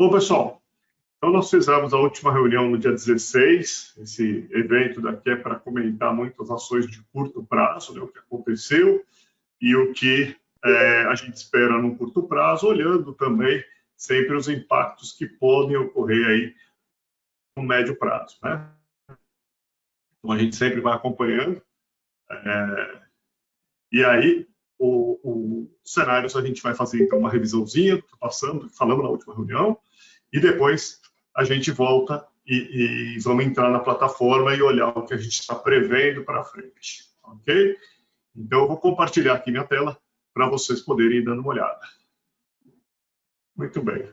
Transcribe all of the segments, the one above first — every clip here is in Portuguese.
Bom, pessoal, então nós fizemos a última reunião no dia 16. Esse evento daqui é para comentar muitas ações de curto prazo, né, o que aconteceu e o que a gente espera no curto prazo, olhando também sempre os impactos que podem ocorrer aí no médio prazo, né? Então a gente sempre vai acompanhando. E aí, os cenários a gente vai fazer então uma revisãozinha, falando na última reunião, e depois a gente volta e vamos entrar na plataforma e olhar o que a gente está prevendo para frente, ok? Então, eu vou compartilhar aqui minha tela para vocês poderem ir dando uma olhada. Muito bem.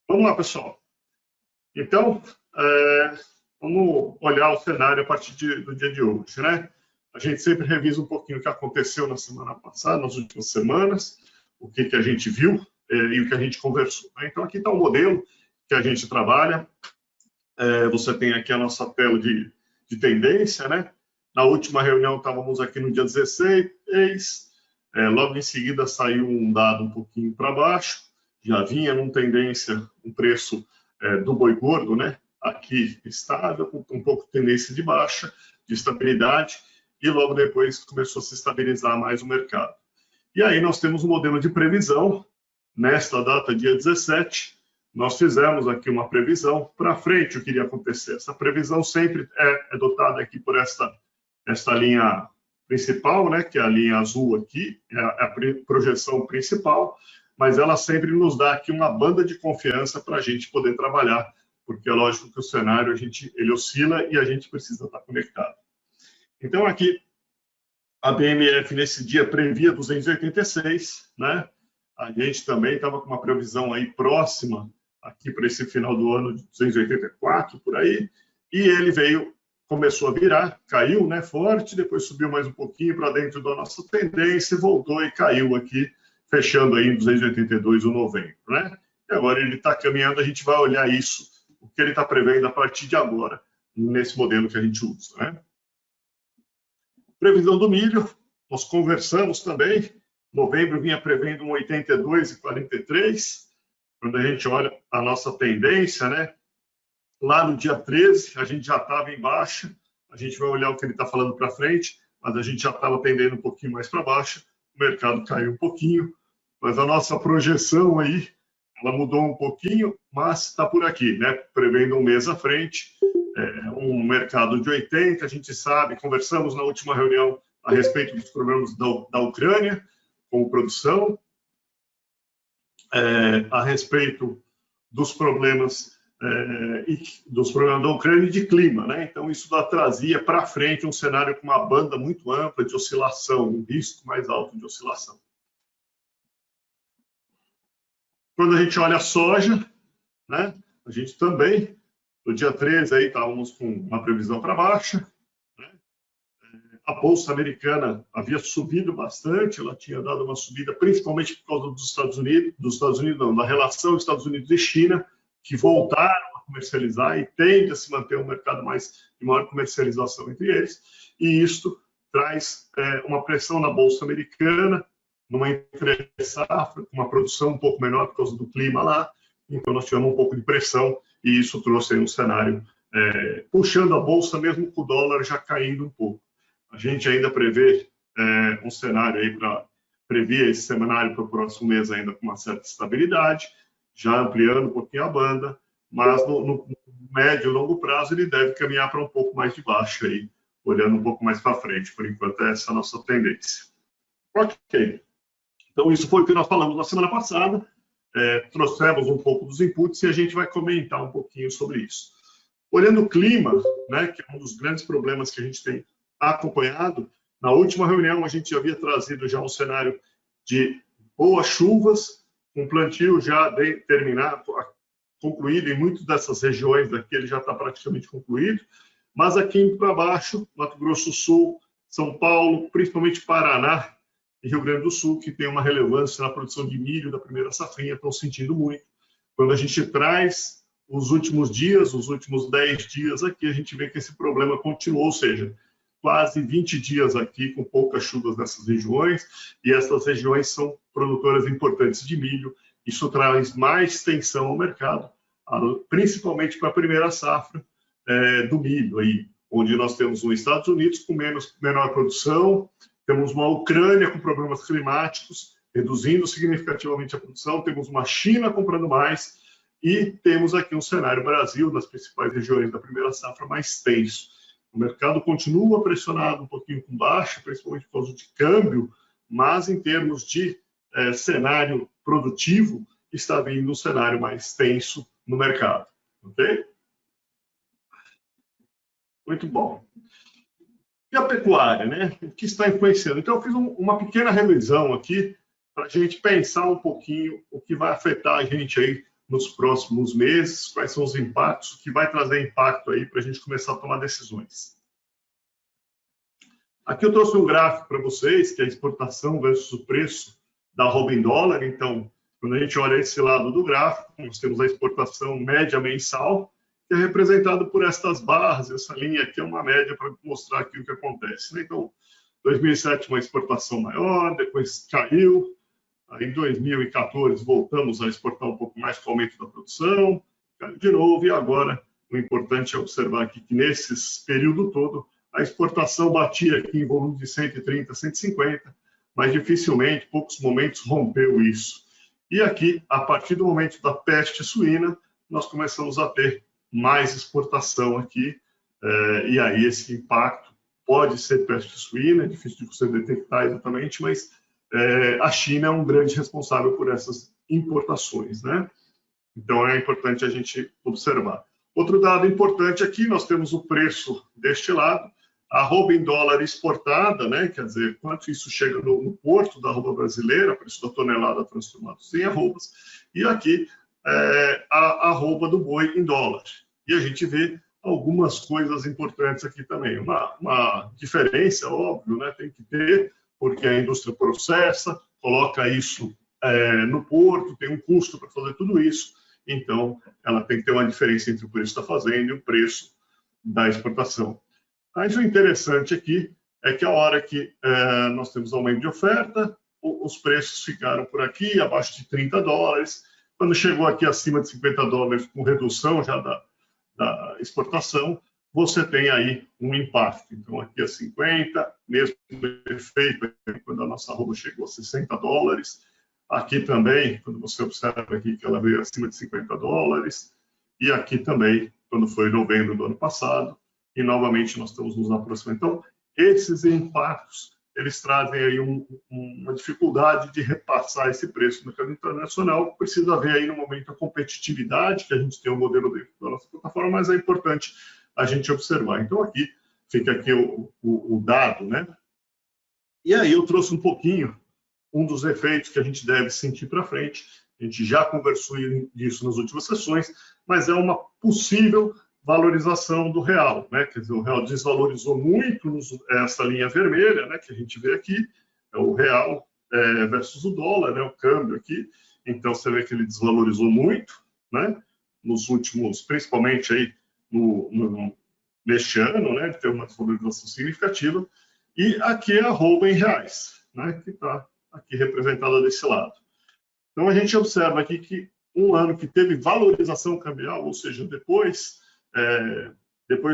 Vamos lá, pessoal. Então, vamos olhar o cenário a partir do dia de hoje, né? A gente sempre revisa um pouquinho o que aconteceu na semana passada, nas últimas semanas, o que a gente viu e o que a gente conversou, né? Então, aqui está o modelo que a gente trabalha. Você tem aqui a nossa tela de tendência, né? Na última reunião, estávamos aqui no dia 16, logo em seguida saiu um dado um pouquinho para baixo, já vinha numa tendência, um preço do boi gordo, né? Aqui estável, com um pouco de tendência de baixa, de estabilidade, e logo depois começou a se estabilizar mais o mercado. E aí nós temos um modelo de previsão, nesta data, dia 17, nós fizemos aqui uma previsão para frente o que iria acontecer. Essa previsão sempre é dotada aqui por esta linha principal, né, que é a linha azul aqui, é a projeção principal, mas ela sempre nos dá aqui uma banda de confiança para a gente poder trabalhar, porque é lógico que o cenário ele oscila e a gente precisa estar conectado. Então, aqui, a BMF nesse dia previa 286, né? A gente também estava com uma previsão aí próxima, aqui para esse final do ano, de 284, por aí, e ele começou a virar, caiu, né, forte, depois subiu mais um pouquinho para dentro da nossa tendência, voltou e caiu aqui, fechando aí em 282 o novembro, né? E agora ele está caminhando, a gente vai olhar isso, o que ele está prevendo a partir de agora, nesse modelo que a gente usa, né? Previsão do milho, nós conversamos também, novembro vinha prevendo um 82,43, quando a gente olha a nossa tendência, né? Lá no dia 13, a gente já estava em baixa, a gente vai olhar o que ele está falando para frente, mas a gente já estava tendendo um pouquinho mais para baixo, o mercado caiu um pouquinho, mas a nossa projeção aí, ela mudou um pouquinho, mas está por aqui, né? Prevendo um mês à frente, um mercado de 80, a gente sabe, conversamos na última reunião a respeito dos problemas da Ucrânia, com produção, a respeito dos problemas da Ucrânia e de clima, né? Então, isso trazia para frente um cenário com uma banda muito ampla de oscilação, um risco mais alto de oscilação. Quando a gente olha a soja, né? A gente também, no dia 13, aí estávamos com uma previsão para baixa, né? A bolsa americana havia subido bastante, ela tinha dado uma subida principalmente por causa dos Estados Unidos não, da relação Estados Unidos e China, que voltaram a comercializar e tende a se manter um mercado de maior comercialização entre eles, e isto traz uma pressão na bolsa americana, numa entre-safra, uma produção um pouco menor por causa do clima lá, então nós tivemos um pouco de pressão, e isso trouxe aí um cenário puxando a bolsa, mesmo com o dólar já caindo um pouco. A gente ainda prevê um cenário aí previa esse cenário para o próximo mês ainda com uma certa estabilidade, já ampliando um pouquinho a banda, mas no médio e longo prazo ele deve caminhar para um pouco mais de baixo aí, olhando um pouco mais para frente. Por enquanto, essa é a nossa tendência. Ok. Então, isso foi o que nós falamos na semana passada. Trouxemos um pouco dos inputs e a gente vai comentar um pouquinho sobre isso. Olhando o clima, né, que é um dos grandes problemas que a gente tem acompanhado, na última reunião a gente havia trazido já um cenário de boas chuvas, um plantio já terminado, concluído em muitas dessas regiões daqui, ele já está praticamente concluído, mas aqui para baixo, Mato Grosso do Sul, São Paulo, principalmente Paraná e Rio Grande do Sul, que tem uma relevância na produção de milho da primeira safrinha, estão sentindo muito. Quando a gente traz os últimos dias, os últimos 10 dias aqui, a gente vê que esse problema continuou, ou seja, quase 20 dias aqui com poucas chuvas nessas regiões, e essas regiões são produtoras importantes de milho. Isso traz mais tensão ao mercado, principalmente para a primeira safra do milho, aí, onde nós temos os Estados Unidos com menor produção, temos uma Ucrânia com problemas climáticos, reduzindo significativamente a produção, temos uma China comprando mais, e temos aqui um cenário Brasil, nas principais regiões da primeira safra, mais tenso. O mercado continua pressionado um pouquinho com baixa, principalmente por causa de câmbio, mas em termos de cenário produtivo, está vindo um cenário mais tenso no mercado. Ok? Muito bom. E a pecuária, né? O que está influenciando? Então, eu fiz uma pequena revisão aqui para a gente pensar um pouquinho o que vai afetar a gente aí nos próximos meses, quais são os impactos, o que vai trazer impacto aí para a gente começar a tomar decisões. Aqui eu trouxe um gráfico para vocês, que é a exportação versus o preço da arroba em dólar. Então, quando a gente olha esse lado do gráfico, nós temos a exportação média mensal, que é representado por estas barras. Essa linha aqui é uma média para mostrar aqui o que acontece, né? Então, 2007 uma exportação maior, depois caiu. Aí, em 2014 voltamos a exportar um pouco mais com o aumento da produção, caiu de novo. E agora o importante é observar aqui que nesse período todo a exportação batia aqui em volume de 130, 150, mas dificilmente, poucos momentos, rompeu isso. E aqui, a partir do momento da peste suína, nós começamos a ter mais exportação aqui, e aí esse impacto pode ser peste suína, é difícil de você detectar exatamente, mas a China é um grande responsável por essas importações, né? Então é importante a gente observar. Outro dado importante aqui, nós temos o preço deste lado, a arroba em dólar exportada, né? Quer dizer, quanto isso chega no porto da arroba brasileira, preço da tonelada transformado em arrobas, e aqui a arroba do boi em dólar. E a gente vê algumas coisas importantes aqui também. Uma diferença, óbvio, né? Tem que ter, porque a indústria processa, coloca isso no porto, tem um custo para fazer tudo isso, então ela tem que ter uma diferença entre o preço da fazenda e o preço da exportação. Mas o interessante aqui é que a hora que nós temos aumento de oferta, os preços ficaram por aqui, abaixo de 30 dólares. Quando chegou aqui acima de 50 dólares, com redução já da exportação, você tem aí um impacto. Então, aqui é 50, mesmo efeito quando a nossa arroba chegou a 60 dólares. Aqui também, quando você observa aqui que ela veio acima de 50 dólares. E aqui também, quando foi novembro do ano passado. E, novamente, nós estamos nos aproximando. Então, esses impactos, eles trazem aí uma dificuldade de repassar esse preço no mercado internacional. Precisa haver aí, no momento, a competitividade, que a gente tem um modelo dentro da nossa plataforma, mas é importante a gente observar. Então, aqui, fica aqui o dado, né? E aí eu trouxe um pouquinho um dos efeitos que a gente deve sentir para frente. A gente já conversou disso nas últimas sessões, mas é uma possível valorização do real, né? Quer dizer, o real desvalorizou muito essa linha vermelha, né? Que a gente vê aqui, é o real versus o dólar, né? O câmbio aqui. Então, você vê que ele desvalorizou muito, né? Nos últimos, principalmente aí neste ano, né? Teve uma desvalorização significativa. E aqui é a arroba em reais, né? Que está aqui representada desse lado. Então, a gente observa aqui que um ano que teve valorização cambial, ou seja, depois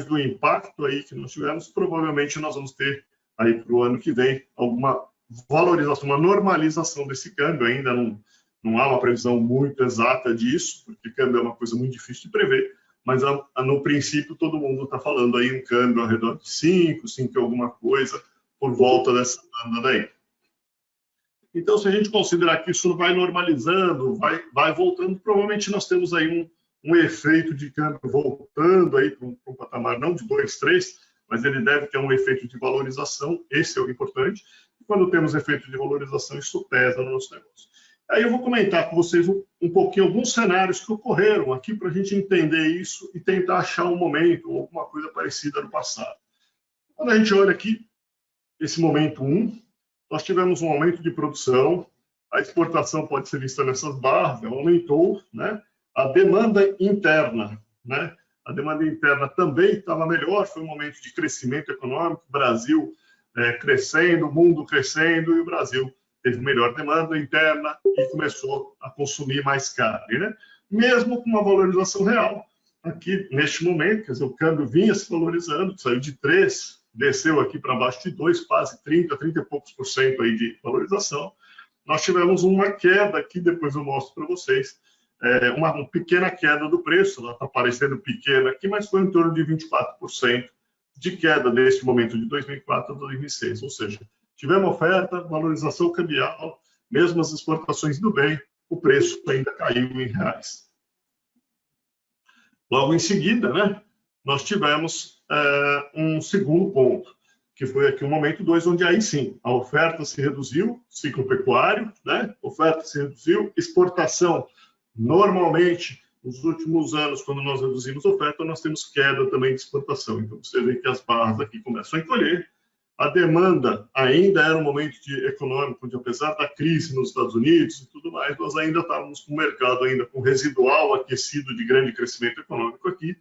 do impacto aí que nós tivemos, provavelmente nós vamos ter aí para o ano que vem alguma valorização, uma normalização desse câmbio. Ainda não há uma previsão muito exata disso, porque câmbio é uma coisa muito difícil de prever, mas no princípio todo mundo está falando aí um câmbio ao redor de 5 e alguma coisa, por volta dessa banda daí. Então, se a gente considerar que isso vai normalizando, vai voltando, provavelmente nós temos aí um efeito de câmbio voltando aí para um patamar não de 2, 3, mas ele deve ter um efeito de valorização, esse é o importante. E quando temos efeito de valorização, isso pesa no nosso negócio. Aí eu vou comentar com vocês um pouquinho alguns cenários que ocorreram aqui para a gente entender isso e tentar achar um momento ou alguma coisa parecida no passado. Quando a gente olha aqui, esse momento 1, nós tivemos um aumento de produção, a exportação pode ser vista nessas barras, ela aumentou, né? A demanda interna, né? A demanda interna também estava melhor, foi um momento de crescimento econômico, Brasil crescendo, o mundo crescendo, e o Brasil teve melhor demanda interna e começou a consumir mais carne, né? mesmo com uma valorização real. Aqui, neste momento, quer dizer, o câmbio vinha se valorizando, saiu de 3, desceu aqui para baixo de 2, quase 30 e poucos por cento aí de valorização. Nós tivemos uma queda aqui, depois eu mostro para vocês, uma pequena queda do preço, ela está parecendo pequena aqui, mas foi em torno de 24% de queda neste momento de 2004 a 2006, ou seja, tivemos oferta, valorização cambial, mesmo as exportações do bem, o preço ainda caiu em reais. Logo em seguida, né, nós tivemos um segundo ponto, que foi aqui o momento 2, onde aí sim, a oferta se reduziu, ciclo pecuário, né, oferta se reduziu, exportação, normalmente, nos últimos anos, quando nós reduzimos a oferta, nós temos queda também de exportação. Então, você vê que as barras aqui começam a encolher. A demanda ainda era um momento econômico, onde apesar da crise nos Estados Unidos e tudo mais, nós ainda estávamos com o mercado ainda com residual aquecido de grande crescimento econômico aqui,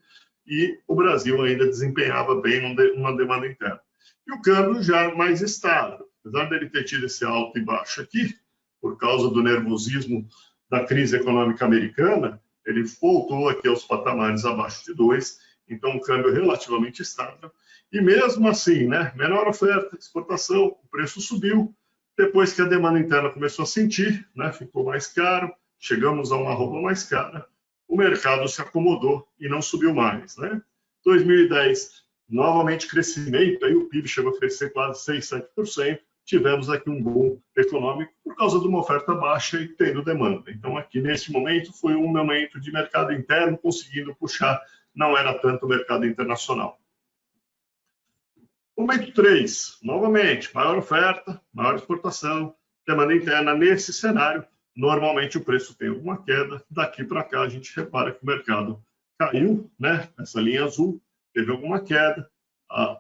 e o Brasil ainda desempenhava bem uma demanda interna. E o câmbio já mais estável, apesar dele ter tido esse alto e baixo aqui, por causa do nervosismo da crise econômica americana, ele voltou aqui aos patamares abaixo de 2, então o câmbio relativamente estável. E mesmo assim, né, menor oferta, exportação, o preço subiu. Depois que a demanda interna começou a sentir, né, ficou mais caro, chegamos a uma arroba mais cara, o mercado se acomodou e não subiu mais. Né? 2010, novamente crescimento, aí o PIB chegou a crescer quase 6, 7%. Tivemos aqui um boom econômico por causa de uma oferta baixa e tendo demanda. Então, aqui nesse momento, foi um momento de mercado interno conseguindo puxar, não era tanto o mercado internacional. Momento 3, novamente, maior oferta, maior exportação, demanda interna. Nesse cenário, normalmente o preço tem alguma queda. Daqui para cá, a gente repara que o mercado caiu, né? Essa linha azul teve alguma queda.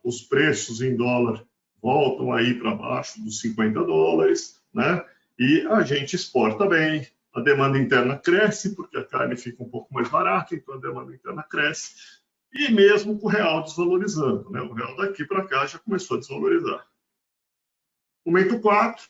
Os preços em dólar voltam aí para baixo dos 50 dólares, né? E a gente exporta bem, a demanda interna cresce, porque a carne fica um pouco mais barata, então a demanda interna cresce, e mesmo com o real desvalorizando, né? O real daqui para cá já começou a desvalorizar. Momento 4,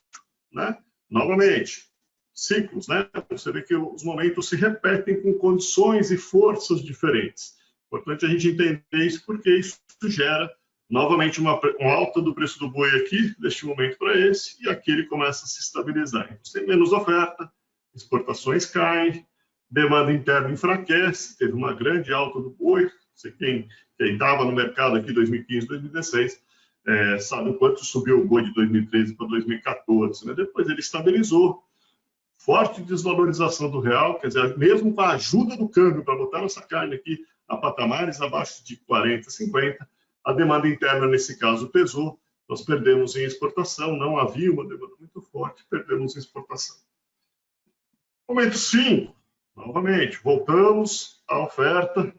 né? Novamente, ciclos, né? Você vê que os momentos se repetem com condições e forças diferentes. Importante a gente entender isso, porque isso gera novamente uma alta do preço do boi aqui, deste momento para esse, e aqui ele começa a se estabilizar. Então, tem menos oferta, exportações caem, demanda interna enfraquece, teve uma grande alta do boi. Quem estava no mercado aqui em 2015, 2016, sabe o quanto subiu o boi de 2013 para 2014. Né? Depois ele estabilizou, forte desvalorização do real, quer dizer, mesmo com a ajuda do câmbio para botar nossa carne aqui a patamares abaixo de 40, 50, a demanda interna, nesse caso, pesou. Nós perdemos em exportação, não havia uma demanda muito forte, perdemos em exportação. Momento 5, novamente, voltamos à oferta,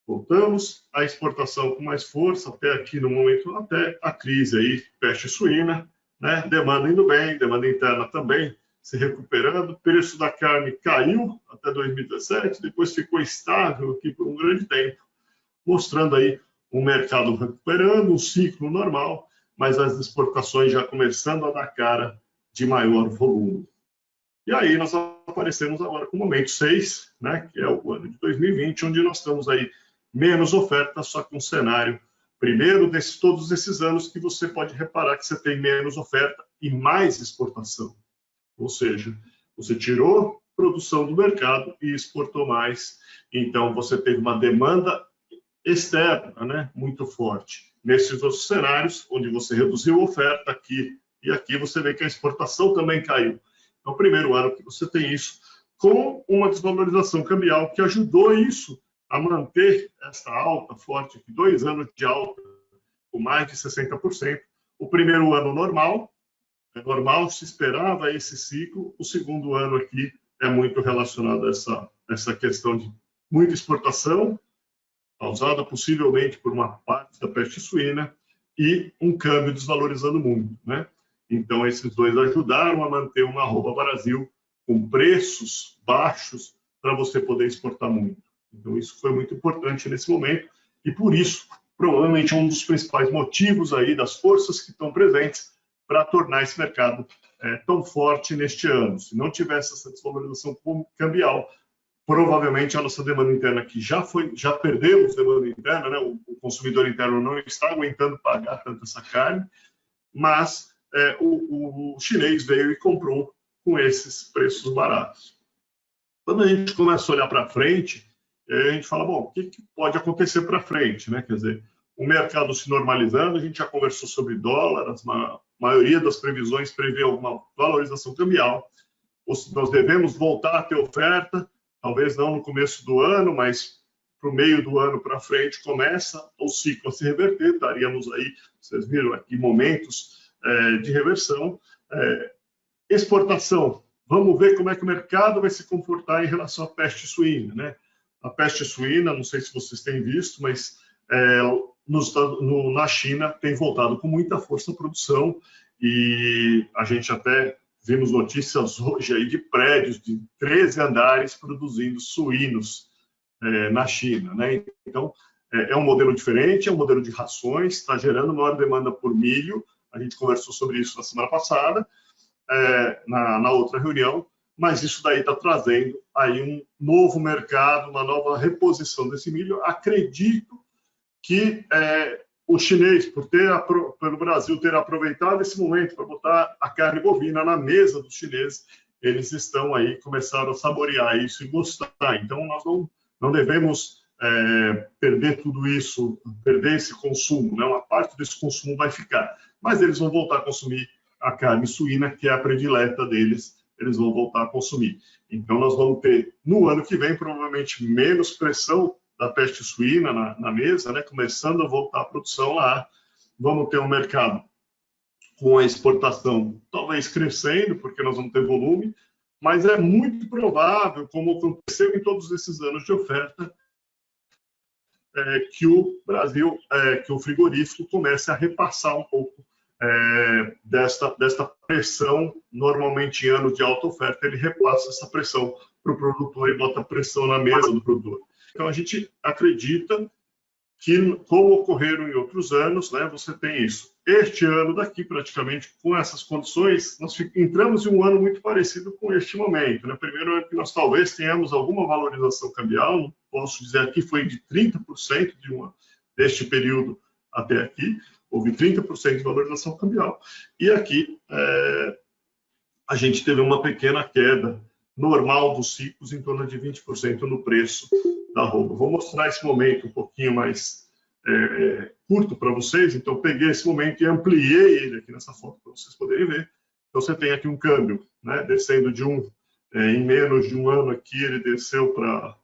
voltamos à exportação com mais força, até aqui no momento, até a crise aí, peste suína, né? Demanda indo bem, demanda interna também se recuperando, o preço da carne caiu até 2017, depois ficou estável aqui por um grande tempo, mostrando aí um mercado recuperando, um ciclo normal, mas as exportações já começando a dar cara de maior volume. E aí nós aparecemos agora com o momento 6, né, que é o ano de 2020, onde nós estamos aí menos oferta, só que um cenário, primeiro, todos esses anos que você pode reparar que você tem menos oferta e mais exportação. Ou seja, você tirou produção do mercado e exportou mais, então você teve uma demanda externa, né, muito forte. Nesses outros cenários, onde você reduziu a oferta aqui e aqui, você vê que a exportação também caiu. É o primeiro ano que você tem isso, com uma desvalorização cambial que ajudou isso a manter essa alta forte, aqui, 2 anos de alta, com mais de 60%. O primeiro ano normal, se esperava esse ciclo. O segundo ano aqui é muito relacionado a essa questão de muita exportação, causada possivelmente por uma parte da peste suína, e um câmbio desvalorizando muito, né? Então, esses dois ajudaram a manter uma arroba Brasil com preços baixos para você poder exportar muito. Então, isso foi muito importante nesse momento, e por isso, provavelmente, um dos principais motivos aí das forças que estão presentes para tornar esse mercado tão forte neste ano. Se não tivesse essa desvalorização cambial, provavelmente a nossa demanda interna aqui já perdemos demanda interna, né? O consumidor interno não está aguentando pagar tanto essa carne, mas o chinês veio e comprou com esses preços baratos. Quando a gente começa a olhar para frente, a gente fala, bom, o que pode acontecer para frente, né? Quer dizer, o mercado se normalizando, a gente já conversou sobre dólar, a maioria das previsões prevê alguma valorização cambial. Nós devemos voltar a ter oferta, talvez não no começo do ano, mas para o meio do ano para frente começa o ciclo a se reverter, estaríamos aí, vocês viram aqui, momentos de reversão. Exportação, vamos ver como é que o mercado vai se comportar em relação à peste suína, né? A peste suína, não sei se vocês têm visto, mas na China tem voltado com muita força a produção e a gente até vimos notícias hoje aí de prédios de 13 andares produzindo suínos na China, né? Então, é um modelo diferente, é um modelo de rações, está gerando maior demanda por milho, a gente conversou sobre isso na semana passada, na outra reunião, mas isso daí está trazendo aí um novo mercado, uma nova reposição desse milho. Acredito que o chinês, pelo Brasil ter aproveitado esse momento para botar a carne bovina na mesa dos chineses, eles estão aí, começaram a saborear isso e gostar. Então, nós não devemos perder tudo isso, perder esse consumo, né? Uma parte desse consumo vai ficar, mas eles vão voltar a consumir a carne suína, que é a predileta deles, eles vão voltar a consumir. Então, nós vamos ter, no ano que vem, provavelmente menos pressão da peste suína na mesa, né? Começando a voltar a produção lá. Vamos ter um mercado com a exportação talvez crescendo, porque nós vamos ter volume, mas é muito provável, como aconteceu em todos esses anos de oferta, que o Brasil, que o frigorífico comece a repassar um pouco desta pressão. Normalmente, em anos de alta oferta, ele repassa essa pressão para o produtor e bota pressão na mesa do produtor. Então, a gente acredita que, como ocorreram em outros anos, né, você tem isso. Este ano daqui, praticamente, com essas condições, nós entramos em um ano muito parecido com este momento. Né? Primeiro ano que nós talvez tenhamos alguma valorização cambial, não posso dizer aqui, foi de 30% deste período até aqui, houve 30% de valorização cambial. E aqui a gente teve uma pequena queda normal dos ciclos, em torno de 20% no preço da arroba. Vou mostrar esse momento um pouquinho mais curto para vocês, então peguei esse momento e ampliei ele aqui nessa foto para vocês poderem ver. Então você tem aqui um câmbio, né, descendo de em menos de um ano aqui, ele desceu para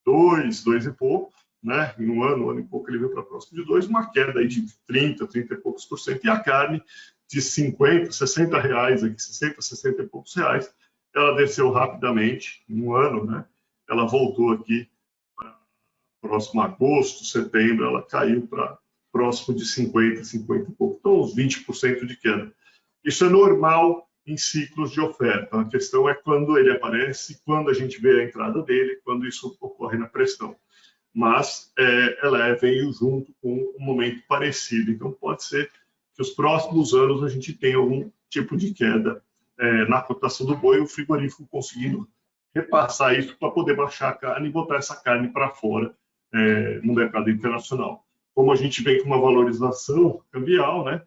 2 e pouco, né? Em um ano e pouco ele veio para próximo de 2, uma queda aí de 30 e poucos por cento, e a carne de 50, 60 reais, aqui, 60 e poucos reais, ela desceu rapidamente, em um ano, né? Ela voltou aqui próximo a agosto, setembro, ela caiu para próximo de 50 e pouco, então uns 20% de queda. Isso é normal em ciclos de oferta. A questão é quando ele aparece, quando a gente vê a entrada dele, quando isso ocorre na pressão. Mas ela veio junto com um momento parecido. Então, pode ser que os próximos anos a gente tenha algum tipo de queda na cotação do boi, o frigorífico conseguindo repassar isso para poder baixar a carne e botar essa carne para fora no mercado internacional. Como a gente vem com uma valorização cambial, né?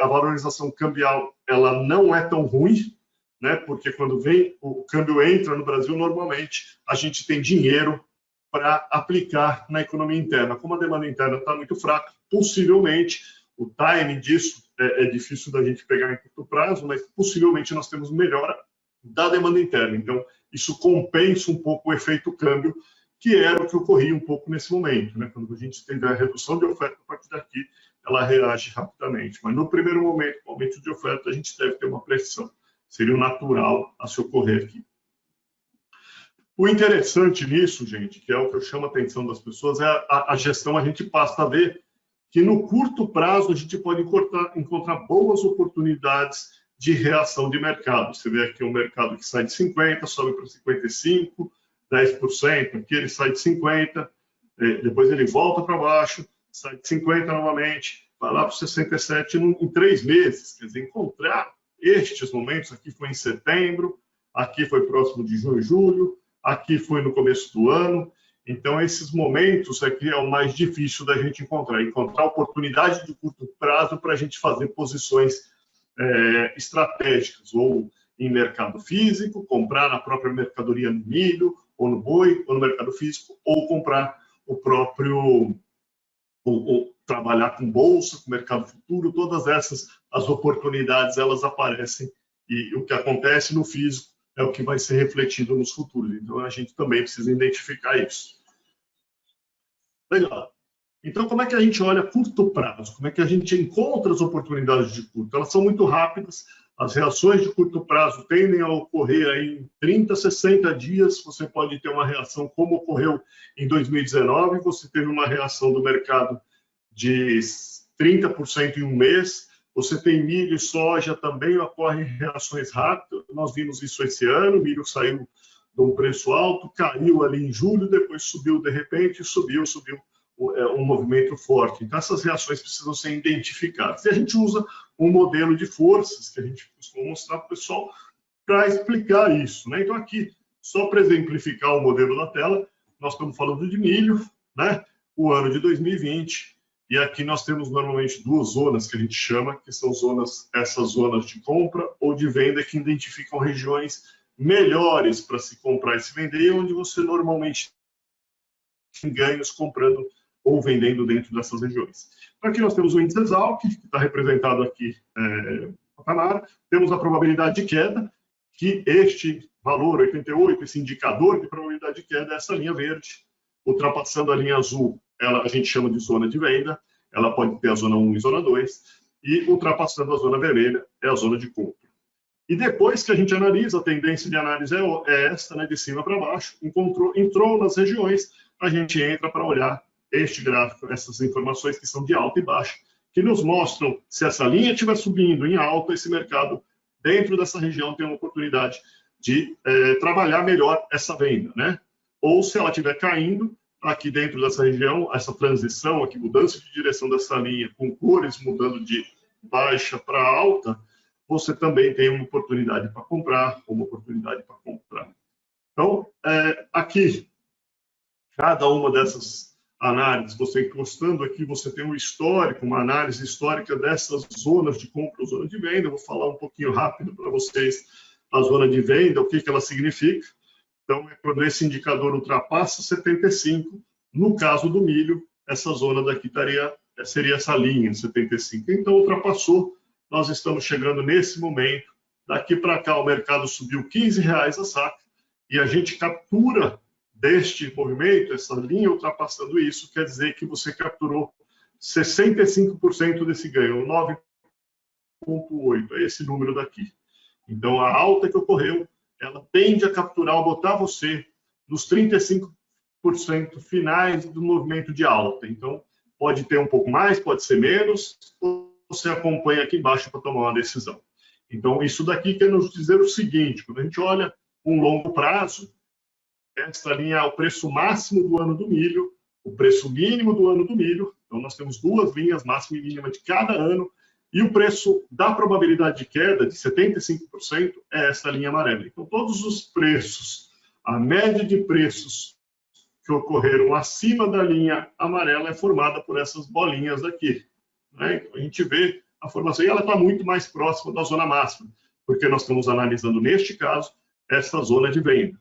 A valorização cambial ela não é tão ruim, né? Porque quando o câmbio entra no Brasil, normalmente a gente tem dinheiro para aplicar na economia interna. Como a demanda interna está muito fraca, possivelmente o timing disso é difícil da gente pegar em curto prazo, mas possivelmente nós temos melhora da demanda interna. Então, isso compensa um pouco o efeito câmbio, que era o que ocorria um pouco nesse momento, né? Quando a gente teve a redução de oferta, a partir daqui ela reage rapidamente. Mas no primeiro momento, no aumento de oferta, a gente deve ter uma pressão. Seria o natural a se ocorrer aqui. O interessante nisso, gente, que é o que eu chamo a atenção das pessoas, é a gestão. A gente passa a ver que no curto prazo a gente pode encontrar boas oportunidades de reação de mercado. Você vê aqui um mercado que sai de 50, sobe para 55, 10%, aqui ele sai de 50, depois ele volta para baixo, sai de 50 novamente, vai lá para 67 em 3 meses. Quer dizer, encontrar estes momentos, aqui foi em setembro, aqui foi próximo de junho e julho, aqui foi no começo do ano. Então, esses momentos aqui é o mais difícil da gente encontrar oportunidade de curto prazo para a gente fazer posições estratégicas, ou em mercado físico, comprar na própria mercadoria no milho, ou no boi, ou no mercado físico, ou comprar o próprio, ou trabalhar com bolsa, com mercado futuro. Todas as oportunidades, elas aparecem, e o que acontece no físico é o que vai ser refletido nos futuros. Então, a gente também precisa identificar isso. Legal. Então, como é que a gente olha a curto prazo? Como é que a gente encontra as oportunidades de curto? Elas são muito rápidas. As reações de curto prazo tendem a ocorrer aí em 30, 60 dias. Você pode ter uma reação como ocorreu em 2019. Você teve uma reação do mercado de 30% em um mês. Você tem milho e soja, também ocorrem reações rápidas. Nós vimos isso esse ano. O milho saiu de um preço alto, caiu ali em julho, depois subiu de repente, subiu um movimento forte. Então, essas reações precisam ser identificadas. E a gente usa um modelo de forças, que a gente costuma mostrar para o pessoal, para explicar isso, né? Então, aqui, só para exemplificar o modelo da tela, nós estamos falando de milho, né? O ano de 2020, e aqui nós temos normalmente duas zonas que a gente chama, que são essas zonas de compra ou de venda, que identificam regiões melhores para se comprar e se vender, onde você normalmente tem ganhos comprando ou vendendo dentro dessas regiões. Então, aqui nós temos o índice Exalc, que está representado aqui no patamar. Temos a probabilidade de queda, que este valor, 88, esse indicador de probabilidade de queda, é essa linha verde. Ultrapassando a linha azul, a gente chama de zona de venda. Ela pode ter a zona 1 e zona 2. E ultrapassando a zona vermelha, é a zona de compra. E depois que a gente analisa, a tendência de análise é esta, né, de cima para baixo. Entrou nas regiões, a gente entra para olhar este gráfico, essas informações que são de alta e baixa, que nos mostram se essa linha estiver subindo em alta, esse mercado dentro dessa região tem uma oportunidade de trabalhar melhor essa venda, né? Ou se ela estiver caindo, aqui dentro dessa região, essa transição aqui, mudança de direção dessa linha, com cores mudando de baixa para alta, você também tem uma oportunidade para comprar, uma oportunidade para comprar. Então, aqui, cada uma dessas análises, você encostando aqui, você tem um histórico, uma análise histórica dessas zonas de compra ou zona de venda. Eu vou falar um pouquinho rápido para vocês a zona de venda, o que ela significa. Então, é quando esse indicador ultrapassa 75, no caso do milho, essa zona daqui seria essa linha, 75. Então, ultrapassou, nós estamos chegando nesse momento. Daqui para cá, o mercado subiu R$15 a saca, e a gente captura deste movimento, essa linha ultrapassando isso, quer dizer que você capturou 65% desse ganho, 9,8, é esse número daqui. Então, a alta que ocorreu, ela tende a capturar ou botar você nos 35% finais do movimento de alta. Então, pode ter um pouco mais, pode ser menos, você acompanha aqui embaixo para tomar uma decisão. Então, isso daqui quer nos dizer o seguinte: quando a gente olha um longo prazo, esta linha é o preço máximo do ano do milho, o preço mínimo do ano do milho. Então, nós temos duas linhas, máxima e mínima de cada ano, e o preço da probabilidade de queda, de 75%, é essa linha amarela. Então, todos os preços, a média de preços que ocorreram acima da linha amarela é formada por essas bolinhas aqui, né? Então, a gente vê a formação, e ela está muito mais próxima da zona máxima, porque nós estamos analisando, neste caso, essa zona de venda.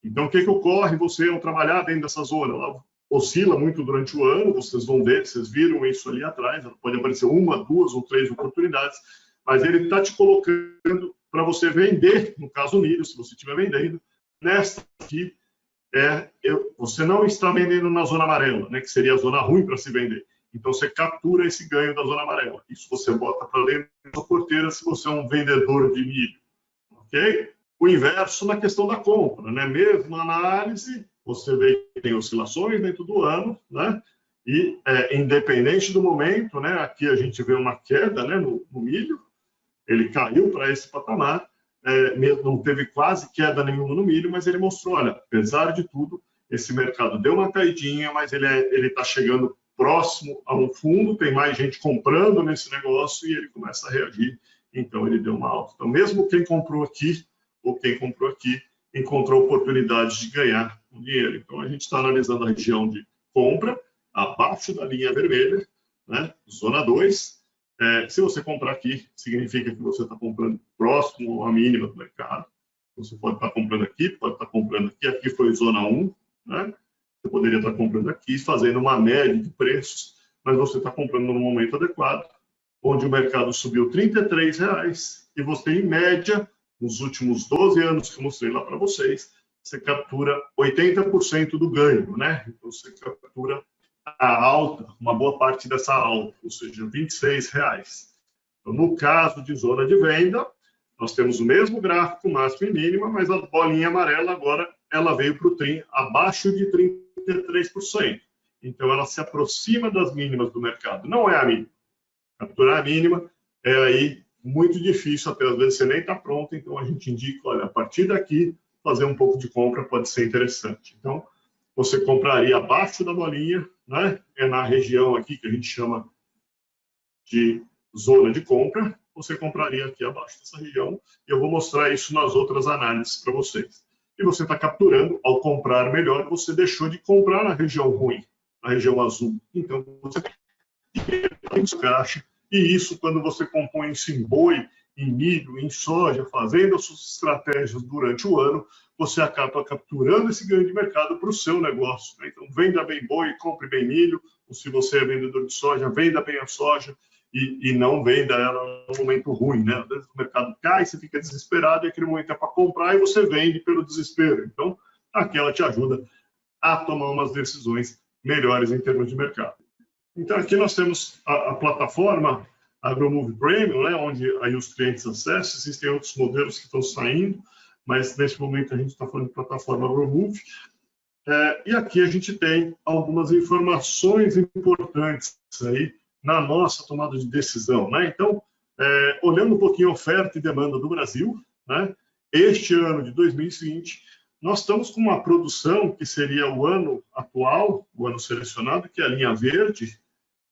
Então, o que ocorre? Você, ao trabalhar dentro dessa zona, ela oscila muito durante o ano, vocês vão ver, vocês viram isso ali atrás, pode aparecer uma, duas ou três oportunidades, mas ele está te colocando para você vender, no caso milho, se você estiver vendendo, nesta aqui, você não está vendendo na zona amarela, né, que seria a zona ruim para se vender. Então, você captura esse ganho da zona amarela. Isso você bota para dentro da sua porteira se você é um vendedor de milho, ok? O inverso na questão da compra, né? Mesma análise, você vê que tem oscilações dentro do ano, né? E independente do momento, né? Aqui a gente vê uma queda, né? No milho, ele caiu para esse patamar, não teve quase queda nenhuma no milho, mas ele mostrou, olha, apesar de tudo, esse mercado deu uma caidinha, mas ele está chegando próximo a um fundo, tem mais gente comprando nesse negócio e ele começa a reagir, então ele deu uma alta. Então, mesmo quem comprou aqui ou quem comprou aqui, encontrou oportunidade de ganhar um dinheiro. Então, a gente está analisando a região de compra, abaixo da linha vermelha, né? Zona 2. Se você comprar aqui, significa que você está comprando próximo à mínima do mercado. Você pode estar comprando aqui, pode estar comprando aqui. Aqui foi zona 1, né? Você poderia estar comprando aqui, fazendo uma média de preços, mas você está comprando no momento adequado, onde o mercado subiu R$ 33,00 e você, em média, nos últimos 12 anos que eu mostrei lá para vocês, você captura 80% do ganho, né? Então, você captura a alta, uma boa parte dessa alta, ou seja, R$ 26,00. Então, no caso de zona de venda, nós temos o mesmo gráfico, máximo e mínima, mas a bolinha amarela agora ela veio para o abaixo de 33%. Então, ela se aproxima das mínimas do mercado. Não é a mínima. Capturar a mínima é aí muito difícil, até às vezes você nem está pronto, então a gente indica, olha, a partir daqui, fazer um pouco de compra pode ser interessante. Então, você compraria abaixo da bolinha, né? É na região aqui que a gente chama de zona de compra, você compraria aqui abaixo dessa região, e eu vou mostrar isso nas outras análises para vocês. E você está capturando, ao comprar melhor, você deixou de comprar na região ruim, na região azul. Então, você caixa, e isso quando você compõe isso em boi, em milho, em soja, fazendo as suas estratégias durante o ano, você acaba capturando esse ganho de mercado para o seu negócio, né? Então, venda bem boi, compre bem milho, ou se você é vendedor de soja, venda bem a soja e não venda ela no momento ruim, né? Às vezes o mercado cai, você fica desesperado, e aquele momento é para comprar e você vende pelo desespero. Então, aqui ela te ajuda a tomar umas decisões melhores em termos de mercado. Então, aqui nós temos a plataforma AgroMove Premium, né, onde aí os clientes acessam. Existem outros modelos que estão saindo, mas nesse momento a gente está falando de plataforma AgroMove. E aqui a gente tem algumas informações importantes aí na nossa tomada de decisão, né? Então, olhando um pouquinho a oferta e demanda do Brasil, né, este ano de 2020, nós estamos com uma produção que seria o ano atual, o ano selecionado, que é a linha verde,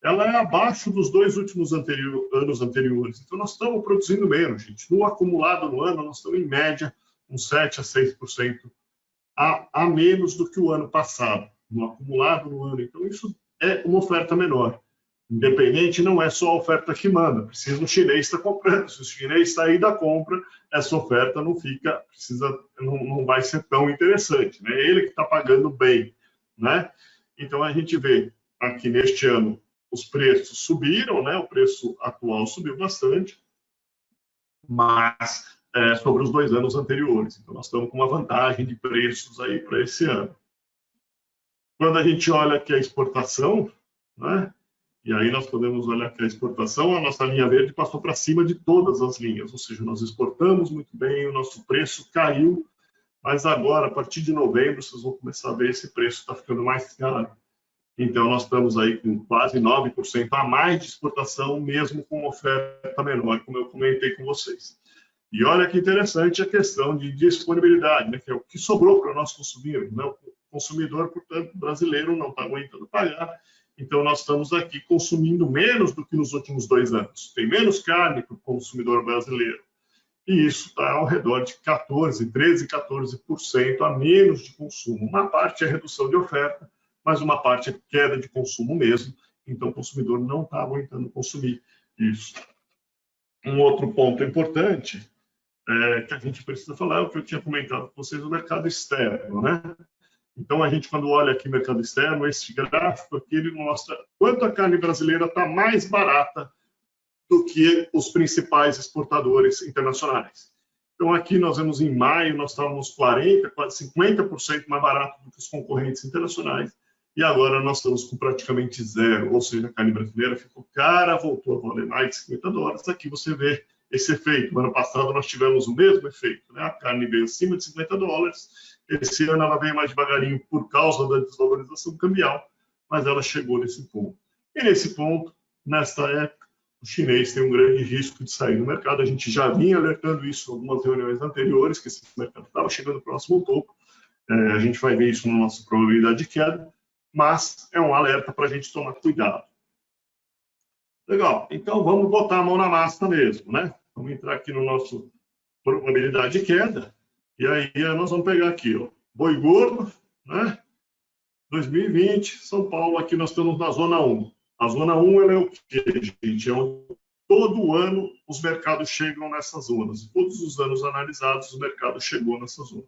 ela é abaixo dos 2 últimos anos anteriores. Então, nós estamos produzindo menos, gente. No acumulado no ano, nós estamos, em média, uns 7% a 6% a menos do que o ano passado, no acumulado no ano. Então, isso é uma oferta menor. Independente, não é só a oferta que manda. Precisa o chinês estar comprando. Se o chinês sair da compra, essa oferta não vai ser tão interessante, né? Ele que está pagando bem, né? Então, a gente vê aqui neste ano, os preços subiram, né? O preço atual subiu bastante, mas sobre os 2 anos anteriores. Então, nós estamos com uma vantagem de preços aí para esse ano. Quando a gente olha aqui a exportação, né? E aí nós podemos olhar aqui a exportação, a nossa linha verde passou para cima de todas as linhas, ou seja, nós exportamos muito bem, o nosso preço caiu, mas agora, a partir de novembro, vocês vão começar a ver esse preço está ficando mais caro. Então, nós estamos aí com quase 9% a mais de exportação, mesmo com oferta menor, como eu comentei com vocês. E olha que interessante a questão de disponibilidade, né, que é o que sobrou para nós consumirmos, né? O consumidor, portanto, brasileiro não está aguentando pagar, então nós estamos aqui consumindo menos do que nos últimos 2 anos. Tem menos carne para o consumidor brasileiro. E isso está ao redor de 14% a menos de consumo. Uma parte é redução de oferta, mas uma parte é queda de consumo mesmo, então o consumidor não está aguentando consumir isso. Um outro ponto importante que a gente precisa falar é o que eu tinha comentado com vocês, o mercado externo, né? Então, a gente, quando olha aqui o mercado externo, esse gráfico aqui, ele mostra quanto a carne brasileira está mais barata do que os principais exportadores internacionais. Então, aqui nós vemos em maio, nós estávamos 40%, quase 50% mais barato do que os concorrentes internacionais, e agora nós estamos com praticamente zero, ou seja, a carne brasileira ficou cara, voltou a valer mais de $50. Aqui você vê esse efeito. No ano passado nós tivemos o mesmo efeito, né? A carne veio acima de $50, esse ano ela veio mais devagarinho por causa da desvalorização cambial, mas ela chegou nesse ponto. E nesse ponto, nesta época, o chinês tem um grande risco de sair do mercado. A gente já vinha alertando isso em algumas reuniões anteriores, que esse mercado estava chegando próximo ao topo. A gente vai ver isso na nossa probabilidade de queda, mas é um alerta para a gente tomar cuidado. Legal, então vamos botar a mão na massa mesmo, né? Vamos entrar aqui no nosso probabilidade de queda. E aí nós vamos pegar aqui, ó, boi gordo, né? 2020, São Paulo, aqui nós estamos na Zona 1. A Zona 1 ela é o quê, gente? É onde todo ano os mercados chegam nessas zonas. Todos os anos analisados, o mercado chegou nessa zona.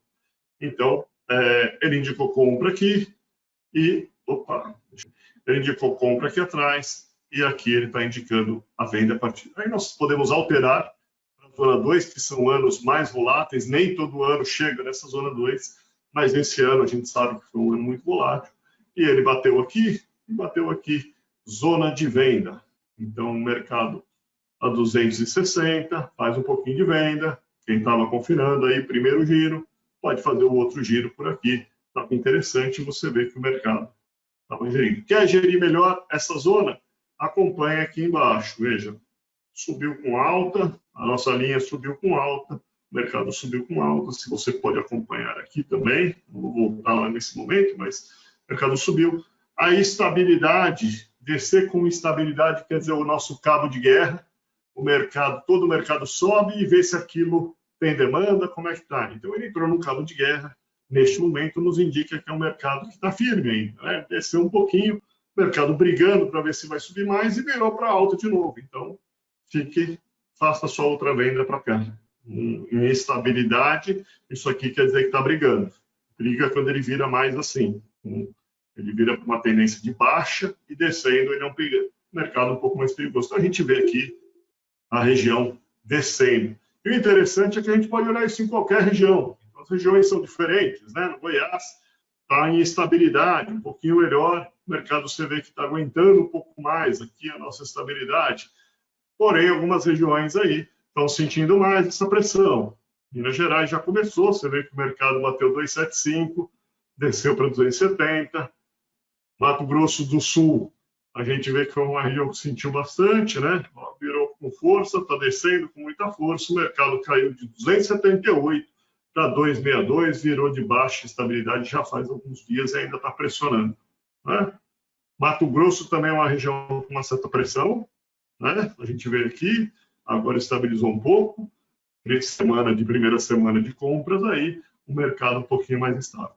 Então, ele indicou compra aqui e... ele indicou compra aqui atrás e aqui ele está indicando a venda a partir. Aí nós podemos alterar para a Zona 2, que são anos mais voláteis. Nem todo ano chega nessa Zona 2, mas esse ano a gente sabe que foi um ano muito volátil. E ele bateu aqui e bateu aqui. Zona de venda. Então, o mercado a 260, faz um pouquinho de venda. Quem estava confinando aí, primeiro giro, pode fazer o outro giro por aqui. Está interessante você ver que o mercado estava gerindo. Quer gerir melhor essa zona? Acompanha aqui embaixo. Veja, subiu com alta, a nossa linha subiu com alta, o mercado subiu com alta. Se você pode acompanhar aqui também, não vou voltar lá nesse momento, mas o mercado subiu. A estabilidade, descer com estabilidade quer dizer o nosso cabo de guerra. O mercado, todo o mercado sobe e vê se aquilo tem demanda, como é que está. Então, ele entrou no cabo de guerra. Neste momento, nos indica que é um mercado que está firme ainda. Né? Desceu um pouquinho, o mercado brigando para ver se vai subir mais e virou para alta de novo. Então, faça sua outra venda para cá. Em estabilidade, isso aqui quer dizer que está brigando. Briga quando ele vira mais assim. Ele vira para uma tendência de baixa e descendo, ele é um mercado um pouco mais perigoso. Então, a gente vê aqui a região descendo. E o interessante é que a gente pode olhar isso em qualquer região. As regiões são diferentes, né? No Goiás está em estabilidade, um pouquinho melhor. O mercado você vê que está aguentando um pouco mais aqui a nossa estabilidade. Porém, algumas regiões aí estão sentindo mais essa pressão. Minas Gerais já começou, você vê que o mercado bateu 275, desceu para 270. Mato Grosso do Sul, a gente vê que foi uma região que sentiu bastante, né? Virou com força, está descendo com muita força, o mercado caiu de 278 para 262, virou de baixa estabilidade já faz alguns dias e ainda está pressionando. Né? Mato Grosso também é uma região com uma certa pressão, né? A gente vê aqui, agora estabilizou um pouco, primeira semana de compras, aí o mercado um pouquinho mais estável.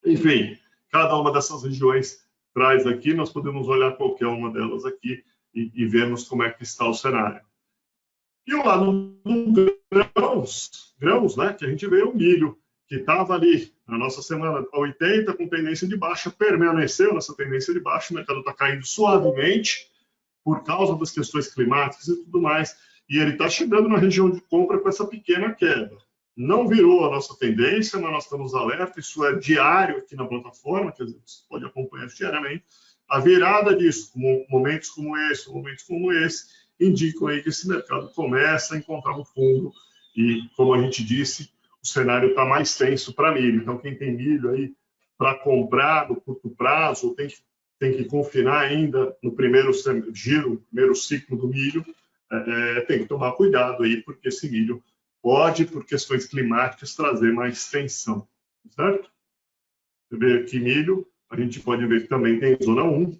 Enfim, cada uma dessas regiões traz aqui, nós podemos olhar qualquer uma delas aqui e vermos como é que está o cenário. E o lado do grãos, né, que a gente vê o milho, que estava ali na nossa semana 80 com tendência de baixa, permaneceu nessa tendência de baixa, o mercado está caindo suavemente por causa das questões climáticas e tudo mais, e ele está chegando na região de compra com essa pequena queda. Não virou a nossa tendência, mas nós estamos alertas, isso é diário aqui na plataforma, quer dizer, você pode acompanhar isso diariamente. A virada disso, momentos como esse, indicam aí que esse mercado começa a encontrar um fundo e, como a gente disse, o cenário está mais tenso para milho. Então, quem tem milho aí para comprar no curto prazo, tem que confinar ainda no primeiro giro, primeiro ciclo do milho, tem que tomar cuidado aí, porque esse milho pode, por questões climáticas, trazer mais tensão, certo? Você vê aqui milho, a gente pode ver que também tem zona 1,